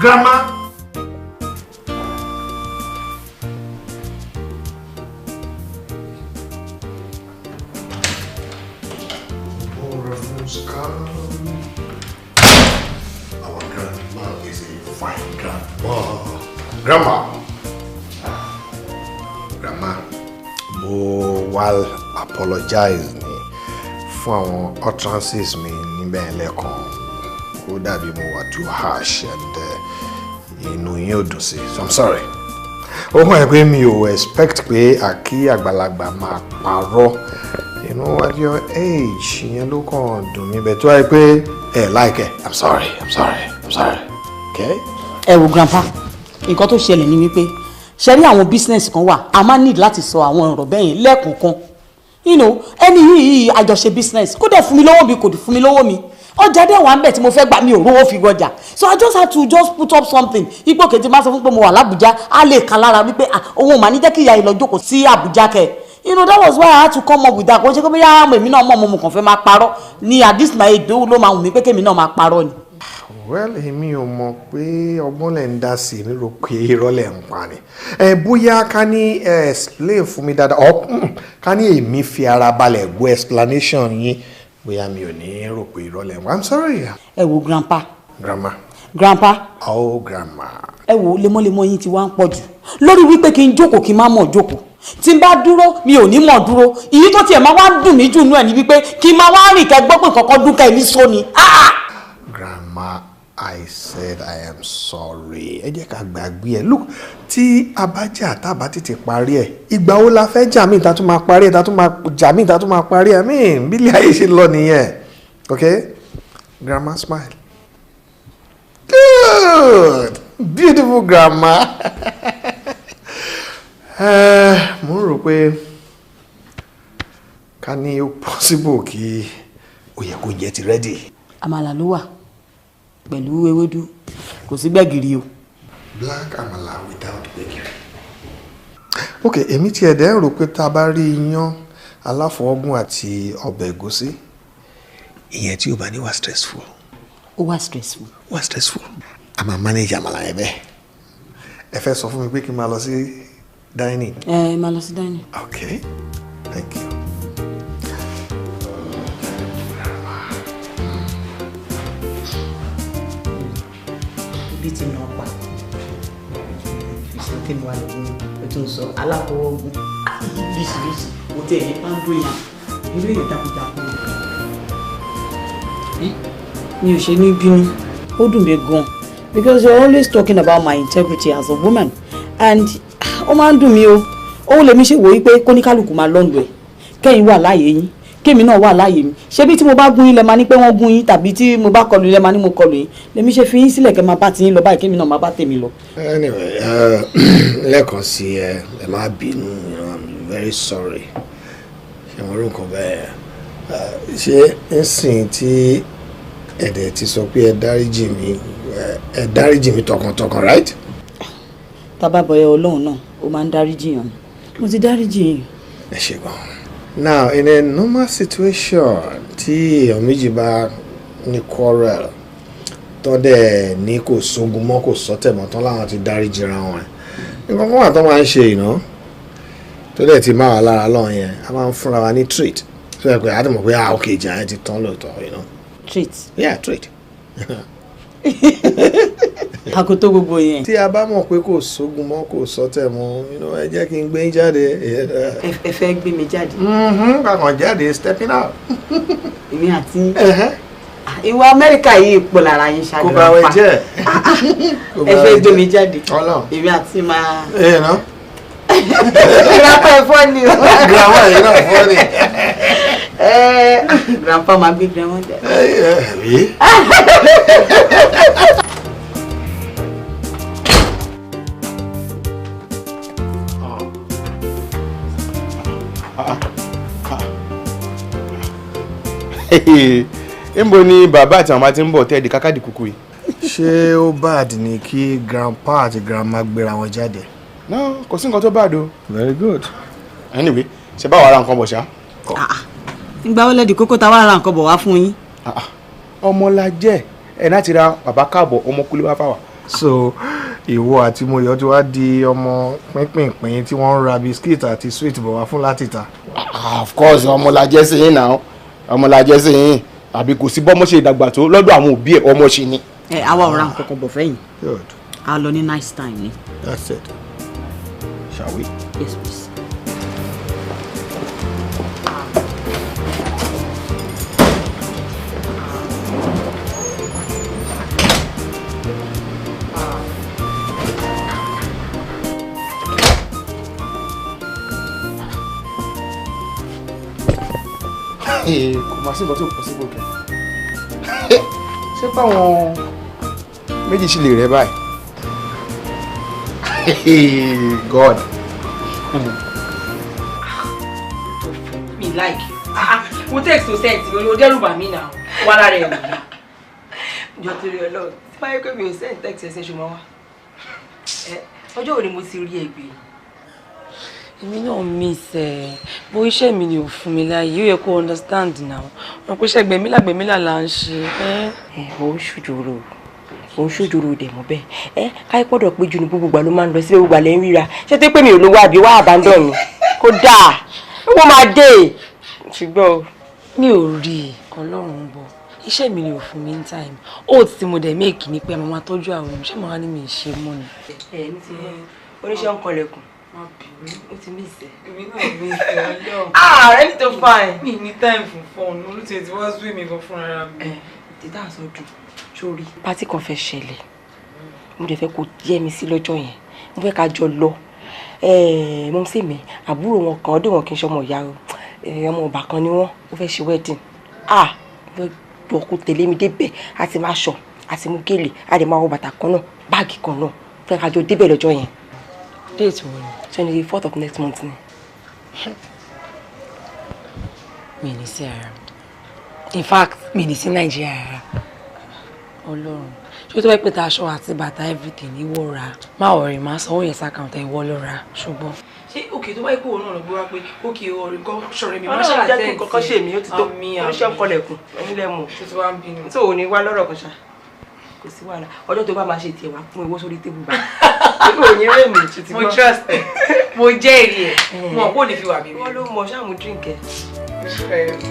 grandma. Our grandma is a fine grandma. Grandma, mo wá apologize ni fún àwọn utterances mi níbẹ̀ lẹ́ẹ̀kan ó dàbí mo wà too harsh and inú yín ò dùn sí so I'm sorry. ó mọ̀ ẹ́ pé mi ò expect pé àkí àgbàlagbà máa parọ́ you know at your age ìyẹn ló kàn dùn mí bẹ́ẹ̀ tó wáyé pé ẹ like it I'm sorry okay. ẹ wo grandpa nǹkan tó ṣẹlẹ̀ ni wípé ṣe rí àwọn business kan wà a máa need láti sọ àwọn ọ̀rọ̀ bẹ́ẹ̀ yẹn lẹ́ẹ̀kọ̀ọ̀kan ẹni yìí àjọṣe business kó dẹ̀ fún mi lọ́wọ́ mi kò dẹ̀ fún mi lọ́wọ́ mi ọjà dẹ̀ wà ń bẹ̀ tí mo fẹ́ gbà mí ò rówó fi rọjà so I just had to just put up something ipò kejì máa sọ fún pé mo wà l'Abuja á lè kan lára wípé òun ò máa ní jẹ́ kí ìyá ìlọ jókòó sí Abuja kẹ that was why I had to come up with that kò ṣe pé bóyá èmi náà mọ̀ mo kàn fẹ́ máa parọ́ ní at this my age ló máa wù mí pé kémi náà máa parọ́ ni. well èmi ò mọ̀ pé ọgbọ́n lẹ̀ ń dá sí i nílò pé irọ́ lẹ̀ ń pa ni bóyá ká ní explain fún mi dáadáa ká ní èmi fi ara balẹ̀ gbọ́ explanation yín bóyá mi ò ní rò pé irọ́ lẹ̀ ń pa I'm sorry. ẹ wo grandpa. grandpa. oh grandma. ẹ wo lemọ́lemọ́ yín ti wá ń pọ̀ jù lórí wípé kí n jókòó kí n má mọ̀ jókòó tí n bá dúró mi ò ní mọ̀ dúró ìyí tó tiẹ̀ máa wá dùn mí jù nú ẹ̀ ní wípé kí n máa wá rìn kẹ́ gbọ́ pé kankan dún kẹ́ ní sóni. grandma I said I am sorry ẹ jẹ́ ká gbàgbé ẹ̀ look tí a bá jà tá a bá tètè parí ẹ̀ ìgbà wo la fẹ́ jà míì tá tún máa parí ẹ̀ tá tún máa jà míì tá tún máa parí ẹ̀ míì bílẹ̀ ayé ṣe lọ nìyẹn okay grandma smile good beautiful grandma mo ń rò pé ká ní ó possible kí ó yẹ kó jẹ ti ready. àmàlà ló wà pẹ̀lú ewédú kò sí gbẹ̀gìrì o. black amala without gbẹ̀gìrì. ok èmi ti ẹ̀dẹ̀ ń rò pé tá a bá rí iyán aláfọwọ́gùn àti ọbẹ̀ ẹ̀gúsí ìyẹn tí ó bá ní wà stressful. ó wà stressful. wà stressful. a máa manage àmàlà yẹn bẹ́ẹ̀. ẹ fẹ́ sọ fún mi pé kí n máa lọ sí dining. máa lọ sí dining. okay thank you. bí ti nà pa ìṣòro kí ni wàá lòun ó tún sọ aláfọwọ́gùn bíṣìbíṣì mo tẹ̀ ní pàǹdù yẹn irú èyí takuntakun. mi ò ṣe ní bínú ó dùn mí gan because you're always talking about my integrity as a woman and ó máa ń dùn mí o òun lèmi ṣe wò wípé kóníkálùkù máa lọ́ndọ̀ ẹ̀ kẹ́yìn wà láàyè yín kémi náà wà láàyè mi ṣebí tí mo bá gún yín lẹ máa ní pé wọ́n gún yín tàbí tí mo bá kọlù yín lẹ máa ní mo kọlù yín lèmi ṣe fi yín sílẹ̀ kẹ́ máa bá ti yín lọ báyìí kémi náà máa bá tèmi lọ. Anyway, lẹ́ẹ̀kan sí ẹ má bínú, I'm very sorry. Ṣé mo rí nǹkan bẹ́ẹ̀? Ṣé nsìn tí ẹ̀dẹ̀ ti sọ pé ẹ dáríjì mi tọkàntọkàn, right? Tábà bọ̀yẹ Ọlọ́run náà ó máa ń dáríjì yàn mo ti dáríjì yín. Ẹ ṣe gan. Now, in a normal situation, tí èèyàn méjì bá ní quarrel tó dẹ̀ ní kò sógun mọ́ kò sọ́tẹ̀ mọ́ tán láwọn ti dáríjì ra wọn. Nǹkan kan wà tó máa ń ṣe ìná tó dẹ̀ ti máa wà lára lọ́wọ́ yẹn a máa ń fúnra wa ní treat tó yẹ pé a ti mọ̀ pé okay ìjà yẹn ti tán lóòótọ́. Treat? Yeah, treat. Àkótó gbogbo yẹn. Tí a bá mọ̀ pé kò sógun mọ́ kò sọ́tẹ̀ mọ́ ẹ jẹ́ kí n gbé yín jáde. Ẹ fẹ́ gbé mi jáde. Kàkàn jáde stepping out. Èmi àti ìwà Amẹ́ríkà yìí pọ̀ lára yín ṣáájú. Kò bá wẹ jẹ́. Ẹ fẹ́ gbé mi jáde. Èmi àti máa. Grandpa ẹ fọ́ ni o. Grandpa yìí náà fọ́ ni. Grandpa máa gbé grandma jáde. Níbo ni bàbá àti màmá ti ń bọ̀ tẹ́ẹ̀dì kákàdì kúkú yìí? Ṣé ó bad ni kí grandpa àti grandma gbéra wọn jáde? No, kò sí nǹkan tó bad o. Very good. Anyway, ṣe bá wàá ra nǹkan bọ̀ ṣá? Ìgbà wo lẹ́dí kókó ta wá ra nǹkan bọ̀ wá fún yín? Ọmọ la jẹ́ ẹ̀ láti ra bàbá káàbọ̀ ọmọ kúlé wá fáwà. So ìwọ àti Moyọ̀ ti wá di ọmọ pínpínpín tí wọ́n ń ra biskit àti sweet bọ̀ wá fún láti ta. Of course ọmọ la jẹ́ sí yín náà ọmọ la jẹ́ sí yín àbí kò sí bọ́mọ ṣe ìdàgbà tó lọ́dọ̀ àwọn òbí ẹ̀ ọmọ ṣe ni. Àwa ò ra nǹkan kan bọ̀ fẹ́yìn. Good. A lọ ní nice time ni. That's it. Shall we? Yes, please. Kò máa sí nǹkan tó pọ̀ sí gbòkè. Ṣé báwọn méjì ṣì lè rẹ báyìí? God. Me like you. Mo text to send mi o dẹ́rù bà mí náà. Wà lára ẹ̀ wò. Jọ torí Ọlọ́run. Tí báyìí pé mi ò send text ẹ̀ ṣe ṣùgbọ́n wá. Ọjọ́ wo ni mo ti rí ẹ gbé? Èmi náà miss ẹ bó iṣẹ́ mi ni ò fún mi láàyè ó yẹ kó understand now wọn pé iṣẹ́ gbẹ̀mílà là ń ṣe. Ó ń ṣòjòrò dẹ̀ mọ́ bẹ́ẹ̀ káyí pọ́dọ̀ pé jù ní gbogbo ìgbà ló máa ń lọ síbẹ̀ gbogbo àlẹ́ ń ríra ṣé tó pé mi ò lówó àbí wá àbádọ́ mi kó dáa wọ́n máa dé ṣùgbọ́n mi ò rí Ọlọ́run ń bọ̀ iṣẹ́ mi ni ò fún mi ní time oats tí mo dẹ̀ méèkì ni pé àmọ́ máa tọ́jú àwọn ohun ṣé màá ní mi ṣe mọ́ ni. ní ti oníṣẹ́ ń kọlẹ̀kùn ó ti mí ìsẹ̀. èmi náà mi ìfẹ́ ọjọ́. Ready to fine. mi ní time fún fọ́ọ̀nù olùtẹ̀ tí wọ́n sún mi gan fúnra mi. títà sọ́dún sórí pátì kan fẹ́ ṣẹlẹ̀ mo dẹ̀ fẹ́ kó jẹ́ mi sí lọ́jọ́ yẹn mo fẹ́ ká jọ lọ mo sì mi àbúrò wọn kan ọdún wọn kì í ṣọmọ ìyá ọmọ ọba kan ni wọn ó fẹ́ ṣe wedding lọ kó tẹ̀lé mi débẹ̀ àti máa ṣọ àti mú gèlè àti máa wọ bàtà kan náà báàgì kan náà fẹ́ ká jọ débẹ̀ lọ́jọ́ yẹn. Date wo ni? 24th of next month ni. Mi ní sí ara. In fact, mi ní sí Nàìjíríà ara. Ọlọ́run. Ṣé tó bá pè ta aṣọ àti bàtà everything ìwọ ra? Má worry, má sanwó yẹn sákàǹtà ìwọ ló ra. Ṣùgbọ́n. Ṣé òkè tó bá ikú òun náà lọ gbé wá pé òkè ọ̀rẹ́ kan ṣọ̀rẹ́ mi máa ṣàlàyé jẹ́ kí nǹkan kan ṣe mí ó ti tó oníṣẹ́ ń kọlẹ̀kùn onílẹ̀ mọ̀ tó ti wá ń bínú. tó ò ní wá lọ́rọ̀ kan ṣá kò sí wàhálà ọjọ́ tó bá máa ṣe tiẹ̀ wá fún owó sórí tébù bá òní rẹ̀ mi ti mo trust ẹ mo jẹ́rìí ẹ mo kò ní fi wà mí. wọ́n ló mọ ṣáà mú drink ẹ̀ ojú ẹ̀ rí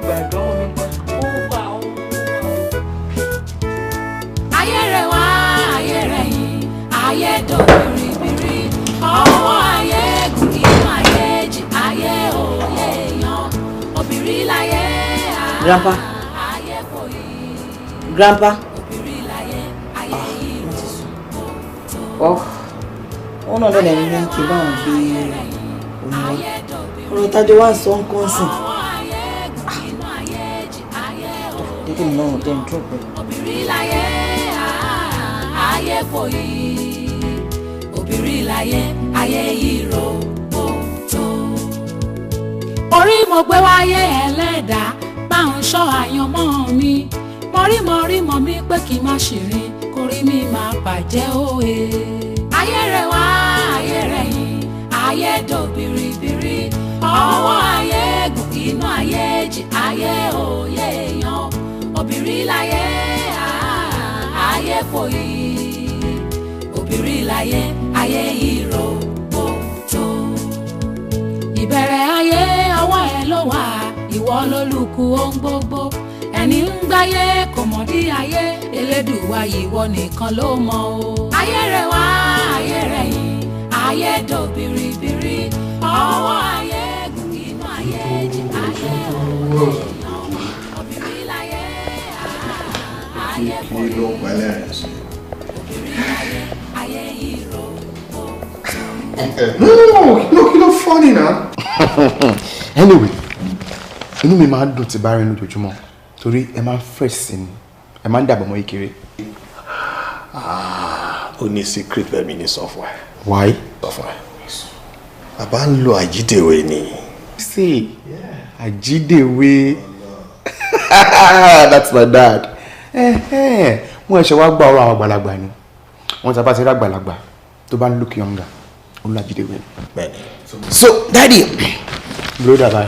gbàgbọ́ wọn mi gbà. ayé rẹ̀ wá ayé rẹ̀ yìí ayé dùn bìrìbìrì ọwọ́ ayé gùn inú ayé jì ayé òye yan obìnrin láyé. Grandpa. Grandpa. Wọ́n náà lọ́dẹ̀ ní kí n bá wọn gbé omi wá. Ọ̀rọ̀ tájọ́ wá ń sọ ń kọ́ sí. Dídí mi náà dẹ̀ ń dùn pẹ̀lú. Obìnrin láyé ayé kò yí. Obìnrin láyé ayé yìí ro tó. Orí mo gbé wáyé ẹlẹ́dàá bá ń ṣọ́ àyànmọ́ mi. Mọ̀rímọ̀ mi pé kí n má ṣìrìn kórí mi máa bàjẹ́ òye. Ayé rẹ̀ wá ayé rẹ̀ yìí ayé dò biribiri. Ọwọ́ ayé gùn inú ayé jì ayé òye èèyàn. Obìnrin láyé ayé kò yí. Obìnrin láyé ayé yìí ro tó. Ìbẹ̀rẹ̀ ayé ọwọ́ ẹ ló wà ìwọ lólùkù ohun gbogbo. Ẹni ń gbáyé kò mọ̀ dí ayé Elédùwà ìwọ nìkan ló mọ̀ o. Ayé rẹ̀ wá ayé rẹ̀ yìí ayé dò biribiri. Ọwọ́ ayé gùn inú ayé jì ayé òye èèyàn. Obìnrin láyé ayé kò yí. Obìnrin láyé ayé yìí ro No, kí ló funny now. Anyway, inú mi máa ń dùn tí bá rí lójoojúmọ́ torí ẹ máa ń fresh sí ni ẹ máa ń dàgbà mọ́ ìkéré. Ó ní secret bẹ́ẹ̀ mi ní sọ fún ẹ. Why? Sọ fún ẹ. Bàbá ń lo àjídèwé ni. See, àjídèwé. That's my dad. Wọ́n ẹ̀ṣẹ̀ wá gbà ọ̀rọ̀ àwọn àgbàlagbà ni. Wọ́n sábà ti rí àgbàlagbà tó bá ń look younger. Ó ń lo àjídèwé. Bẹ́ẹ̀ni. So, daddy. Blow that by.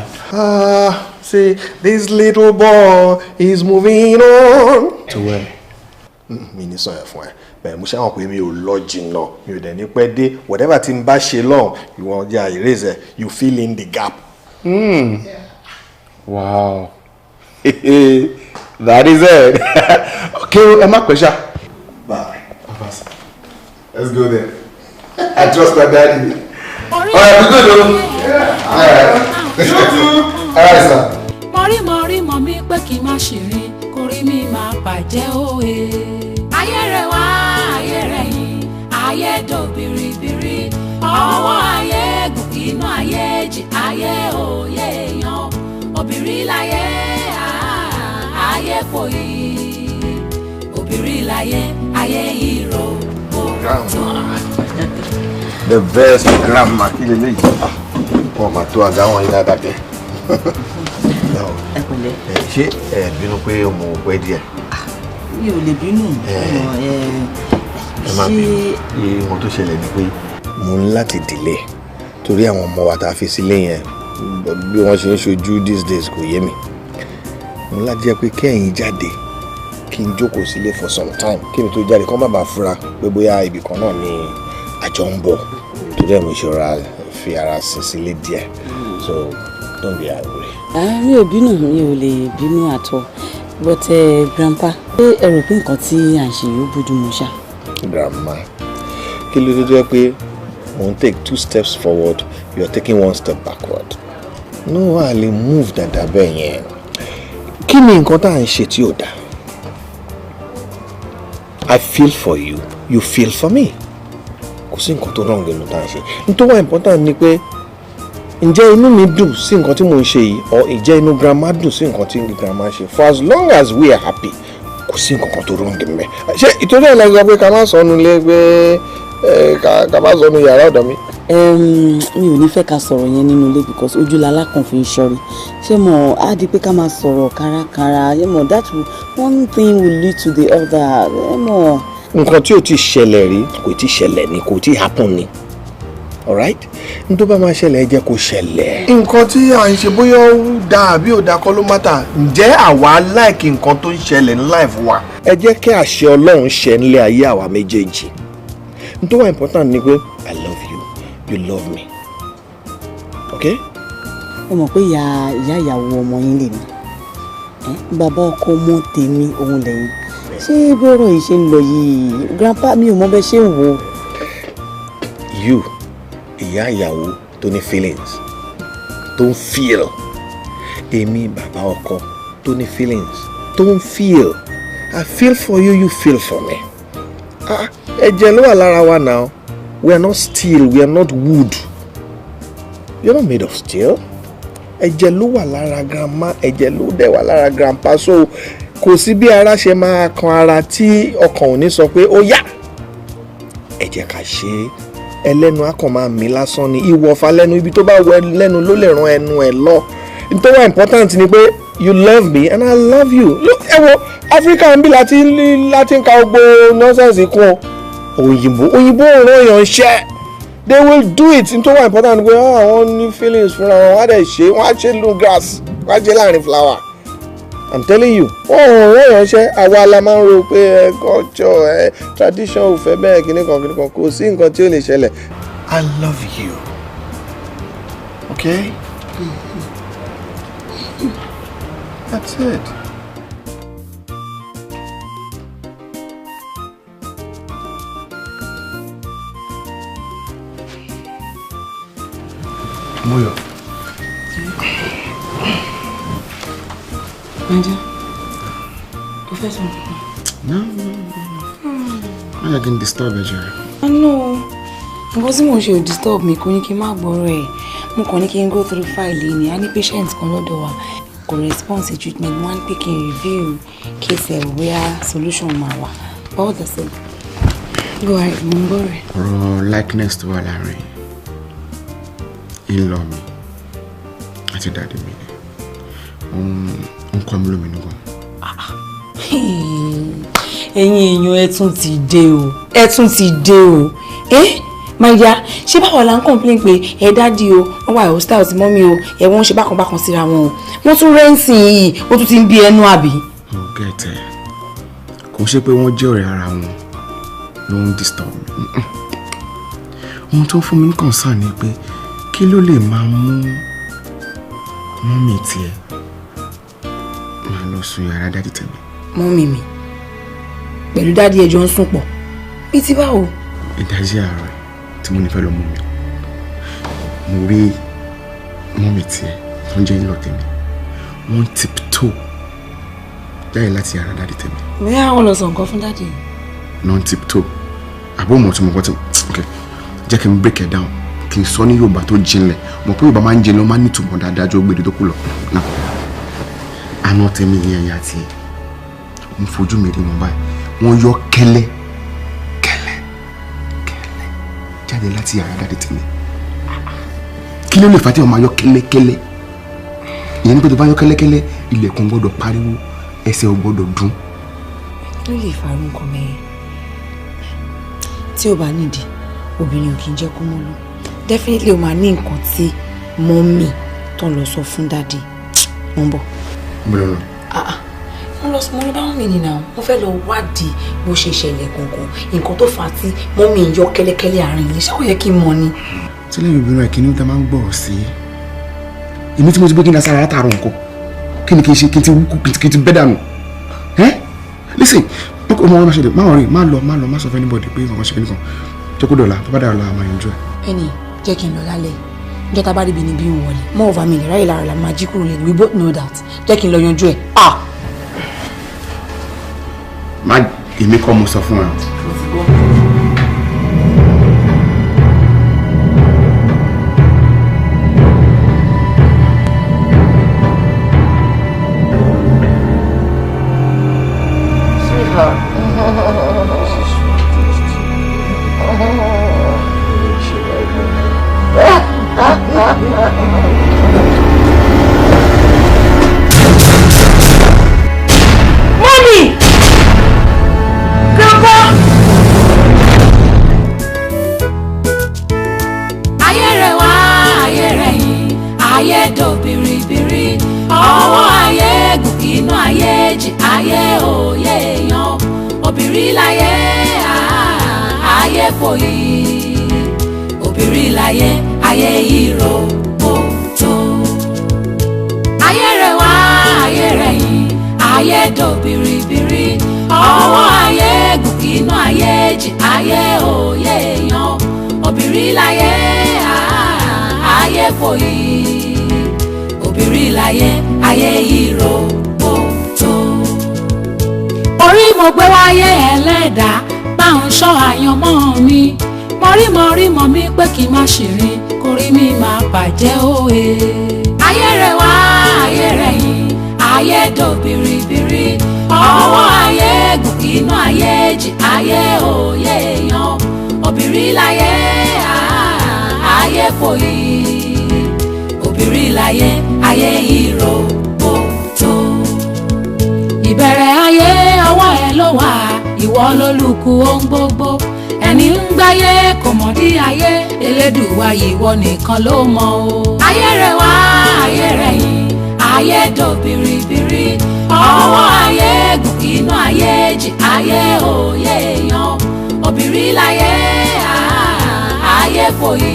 See, this little boy is moving on. To where? Mi ní sọ yẹn fún ẹ. Bẹ́ẹ̀ mo ṣáwọn pé mi ò lọ jìnnà, mi ò dẹ̀ ní pẹ́ dé. Whatever tí n bá ṣe lọ́hùn, ìwọ̀n jẹ́ erase ẹ̀, you fill in the gap. Wow. That is it. Okay, ẹ má pẹ́ ṣá. Bye. Let's go there. I trust my daddy. Alright, we good though. Yeah. Alright. Alright, sir. Mọ̀rímọ̀ mi pé kí n má ṣìrìn kórí mi máa bàjẹ́ òye. Ayé rẹ̀ wá ayé rẹ̀ yìí ayé dò biribiri. Ọwọ́ ayé gùn inú ayé jì ayé òye èèyàn. Obìnrin láyé ayé kò yí. Obìnrin láyé ayé yìí ro tó. The best grandma kí lè léyìí. Wọ́n máa tó àga wọn yín dáadáa bẹ́ẹ̀. Ṣé ẹ bínú pé mo pẹ́ díẹ̀? Mi ò lè bínú. Ẹ má bínú. Ohun tó ṣẹlẹ̀ ni pé mo ń láti delay torí àwọn ọmọ wa tá a fi sílé yẹn bí wọ́n ṣe ń ṣojú these days kò yé mi. Mo ń láti jẹ́ pé kẹ́yìn jáde kí n jókòó sílé for some time kí mi tó jáde kán bàbá fura pé bóyá ibì kan náà ni àjọ ń bọ̀ torí ẹ̀ mo ṣọ́ra fi ara sin sílé díẹ̀ so don't be angry. Mi ò bínú, mi ò lè bínú àtọ but grandpa ṣé ẹ rò pé nǹkan tí à ń ṣe yóò bójú mu ṣá. Grandma kí ló dé tó yẹ pé mo ń take 2 steps forward you are taking 1 step backward no a lè move dada bẹ́ẹ̀ yẹn kí ni nǹkan tá à ń ṣe tí ò dáa I feel for you you feel for me kò sí nǹkan tó wrong nínú tá à ń ṣe nítorí wà important ni pé ǹjẹ́ inú mi dùn sí nǹkan tí mo ń ṣe yìí or ǹjẹ́ inú grandma dùn sí nǹkan tí grandma ṣe for as long as we are happy kò sí nǹkan kan tó wrong níbẹ̀ ṣé ìtòrí ẹ̀ lẹ́gbẹ̀ẹ́ pé ká má sọnù lé pé ká má sọnù yàrá ọ̀dọ̀ mi. Mi ò ní fẹ́ ká sọ̀rọ̀ yẹn nínú ilé because ojúlala kan fi ń ṣọ́rí ṣé mo á di pé ká máa sọ̀rọ̀ kárakára ṣé mo that one thing will lead to the other ṣé mo. nǹkan tí ò ti ṣẹlẹ̀ rí kò ti ṣẹlẹ̀ ni kò ti happen ni alright n tó bá máa ṣẹlẹ̀ ẹ jẹ́ kó ṣẹlẹ̀. nǹkan tí à ń ṣe bóyá ó dáa àbí ò dáa kọ́ ló mátà ǹjẹ́ àwa láìkí nǹkan tó ń ṣẹlẹ̀ ní life wa. ẹ jẹ́ kí àṣẹ Ọlọ́run ṣẹ nílé ayé àwa méjèèjì n tó wà important ni pé I love you you love me okay. ẹ mọ̀ pé ìyá ìyàwó ọmọ yín lè ní bàbá ọkọ ọmọ tèmi òun lẹ́yìn ṣé bí ọ̀rọ̀ yìí ṣe ń lọ yìí grandpa mi ò mọ bẹ́ẹ̀ ṣe ń wò. you ìyá ìyàwó tó ní feelings tó ń feel èmi bàbá ọkọ tó ní feelings. Don't feel. I feel for you, you feel for me. Ẹ̀jẹ̀ ló wà lára wa now. We are not steel, we are not wood. You're not made of steel. Ẹ̀jẹ̀ ló wà lára grandma, ẹ̀jẹ̀ ló dẹ̀ wà lára grandpa. So kò sí bí ara ṣe máa kan ara tí ọkàn ò ní sọ pé ó yá. Ẹ jẹ́ ká ṣe ẹlẹ́nu akàn máa mí lásán ni ìwọ̀fà lẹ́nu ibi tó bá wọ lẹ́nu ló lè ran ẹnu ẹ̀ lọ. Nítorí wà important ni pé you love me and I love you. Ẹ wo Africa ń bí láti ń ka gbogbo nonsense kún ọ. Òyìnbó ọ̀rọ̀ èèyàn ń ṣẹ́. They will do it. Nítorí wà important ni pé àwọn ní feelings fúnra wọn wá dẹ̀ ṣe wọ́n á ṣe lu grass wọ́n á ṣe láàrin flower. I'm telling you, ọ̀rọ̀ èèyàn ṣẹ́ àwa la máa ń ro pé culture tradition ò fẹ́ bẹ́ẹ̀ kíníkan kò sí nǹkan tí ó lè ṣẹlẹ̀. I love you. Okay? That's it. Moyo. Nadia, Professor. No. I can disturb you. I know. Nǹkan tí mo ṣe ò disturb mi kò ní kí n má gbọ́rọ̀ ẹ̀. Mo kàn ní kí n go through file ni. A ní patient kan lọ́dọ̀ wa. Kò response to treatment. Mo wá ní pé kí n review case ẹ̀ where solution máa wà. But what does it? Go ahead, mo ń gbọ́ rẹ̀. Ọ̀rọ̀ likeness tó wà láàrin in-law mi àti daddy mi ni. Ó ń kọ́ mi lóminú gan. Ẹ̀yin èèyàn ẹ tún ti dé o. My dear, ṣé báwo la ń complain pé ẹ daddy o wọ́n wà hostile sí mommy o ẹ wọ́n ṣe bákan síra wọn o wọ́n tún rẹ́ǹsì yìí ó tún ti ń bí ẹnu àbí. Gẹ̀tẹ̀ kò ṣe pé wọ́n jẹ́ ọ̀rẹ́ ara wọn ló ń disturb mi. Ohun tó ń fún mi ní concern ni pé kí ló lè máa mú mọ́mì tiẹ̀ máa lọ sùn yàrá dádì tèmi. Mọ́mì mi pẹ̀lú dádì ẹjọ́ ń sùn pọ̀ bí ti báwo. Ìdájí àárọ̀ tí mo ní fẹ́ lọ mú mi mo rí mọ́mì tiẹ̀ tó ń jẹ́ ìlọ tèmi wọ́n tiptoe jáde láti yàrá dádì tèmi. Bóyá àwọn lọ sọ nǹkan fún dádì. Non tiptoe àbó mọ̀ tí mo kọ́ tí ok jẹ́ kí n break it down kí n sọ ní Yorùbá tó jinlẹ̀ mọ̀ pé Yorùbá máa ń jinlẹ̀ ó máa ń nítumọ̀ dáadáa ju ògbèdè tó kù lọ. Àná tèmi yẹn yà tí mo fojú mi rí wọn báyìí wọ́n yọ kẹ́lẹ́ jáde láti yàrá dádì tèmi. Kí ló lè fà tí wọ́n máa yọ kẹ́lẹ́kẹ́lẹ́? Ìyẹn ní pé tó bá yọ kẹ́lẹ́kẹ́lẹ́ ilẹ̀kùn gbọ́dọ̀ pariwo ẹsẹ̀ ò gbọ́dọ̀ dún. Ló lè farú nǹkan mẹ́rin tí ó bá nídìí obìnrin ò kì í jẹ́ kó mọ́ lọ. Definitely o máa ní nǹkan tí mọ́mì tó lọ sọ fún dádì. Mo ń bọ̀. Mo lọ. Mo lọ bá mọ́mì nìyà mo fẹ́ lọ wádìí bó ṣe ṣẹlẹ̀ gangan nǹkan tó fà á tí mọ́mì ń yọ kẹ́lẹ́kẹ́lẹ́ àárín yìí ṣé kò yẹ kí n mọ̀ ni. Tílẹ̀ obìnrin kìíní tá máa ń gbọ́ sí èmi tí mo ti gbé kí n dására látàrọ̀ nǹkan kí ni kí n ṣe kí n ti wúkú kí n ti bẹ́ dànù. Listen ọmọ wọn máa ṣẹlẹ̀ má lọ má sọ fún anybody pé nǹkan ṣe nìkan jókòó dọ̀la tó bá dà ọ̀la máa yanjú ẹ̀. Penny jẹ́ kí n lọ lálẹ́ ìjọta bá rí ibi níbí ń wọlé mọ́ ọ̀fà mi lè ráyè lára la máa jí kúrò lẹ́nu we both know that jẹ́ kí n lọ yanjú ẹ̀. má èmi kọ́ mo sọ fún ẹ. Mommy! Grandpa! Ayé rẹ̀ wá, ayé rẹ̀ yìí, ayé dò bìrìbìrì, ọwọ́ ayé gùn inú ayé jì, ayé òye èèyàn, obìnrin láyé, ayé fòyí, obìnrin láyé, ayé ìró òtó. Ayé rẹ̀ wá, ayé rẹ̀ yìí, ayé dò bìrìbìrì, ọwọ́ ayé gùn inú ayé jì, ayé òye èèyàn, obìnrin láyé, ayé fòyí, obìnrin láyé, ayé ìró òtó. orí mo gbé wáyé ẹlẹ́dàá bá ń ṣọ́ àyànmọ́ mi mọ̀rímọ̀ mi pé kí n má ṣìrìn kórí mi máa bàjẹ́ òye. ayé rẹ̀ wá ayé rẹ̀ yìí ayé dò biribiri ọwọ́ ayé gùn inú ayé jì ayé òye èèyàn obìnrin láyé ayé fòyí obìnrin láyé ayé ìròbòtò. ìbẹ̀rẹ̀ ayé ọwọ́ ẹ ló wà ìwọ lólùkù ohun gbogbo ẹni ń gbáyé kò mọ̀ dí ayé elédùwà ìwọ nìkan ló mọ̀ o. ayé rẹ̀ wá ayé rẹ̀ yìí ayé dò biribiri ọwọ́ ayé gùn inú ayé jì ayé òye èèyàn obìnrin láyé ayé fòyí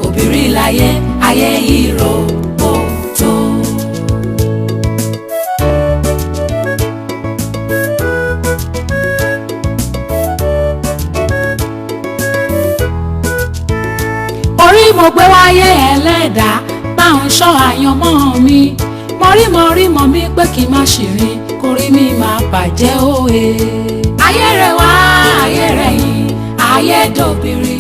obìnrin láyé ayé ìròbòtò. orí mo gbé wáyé ẹlẹ́dàá bá ń ṣọ́ àyànmọ́ mi mọ̀rímọ̀ mi pé kí n má ṣìrìn kórí mi máa bàjẹ́ òye. ayé rẹ̀ wá ayé rẹ̀ yìí ayé dò biribiri.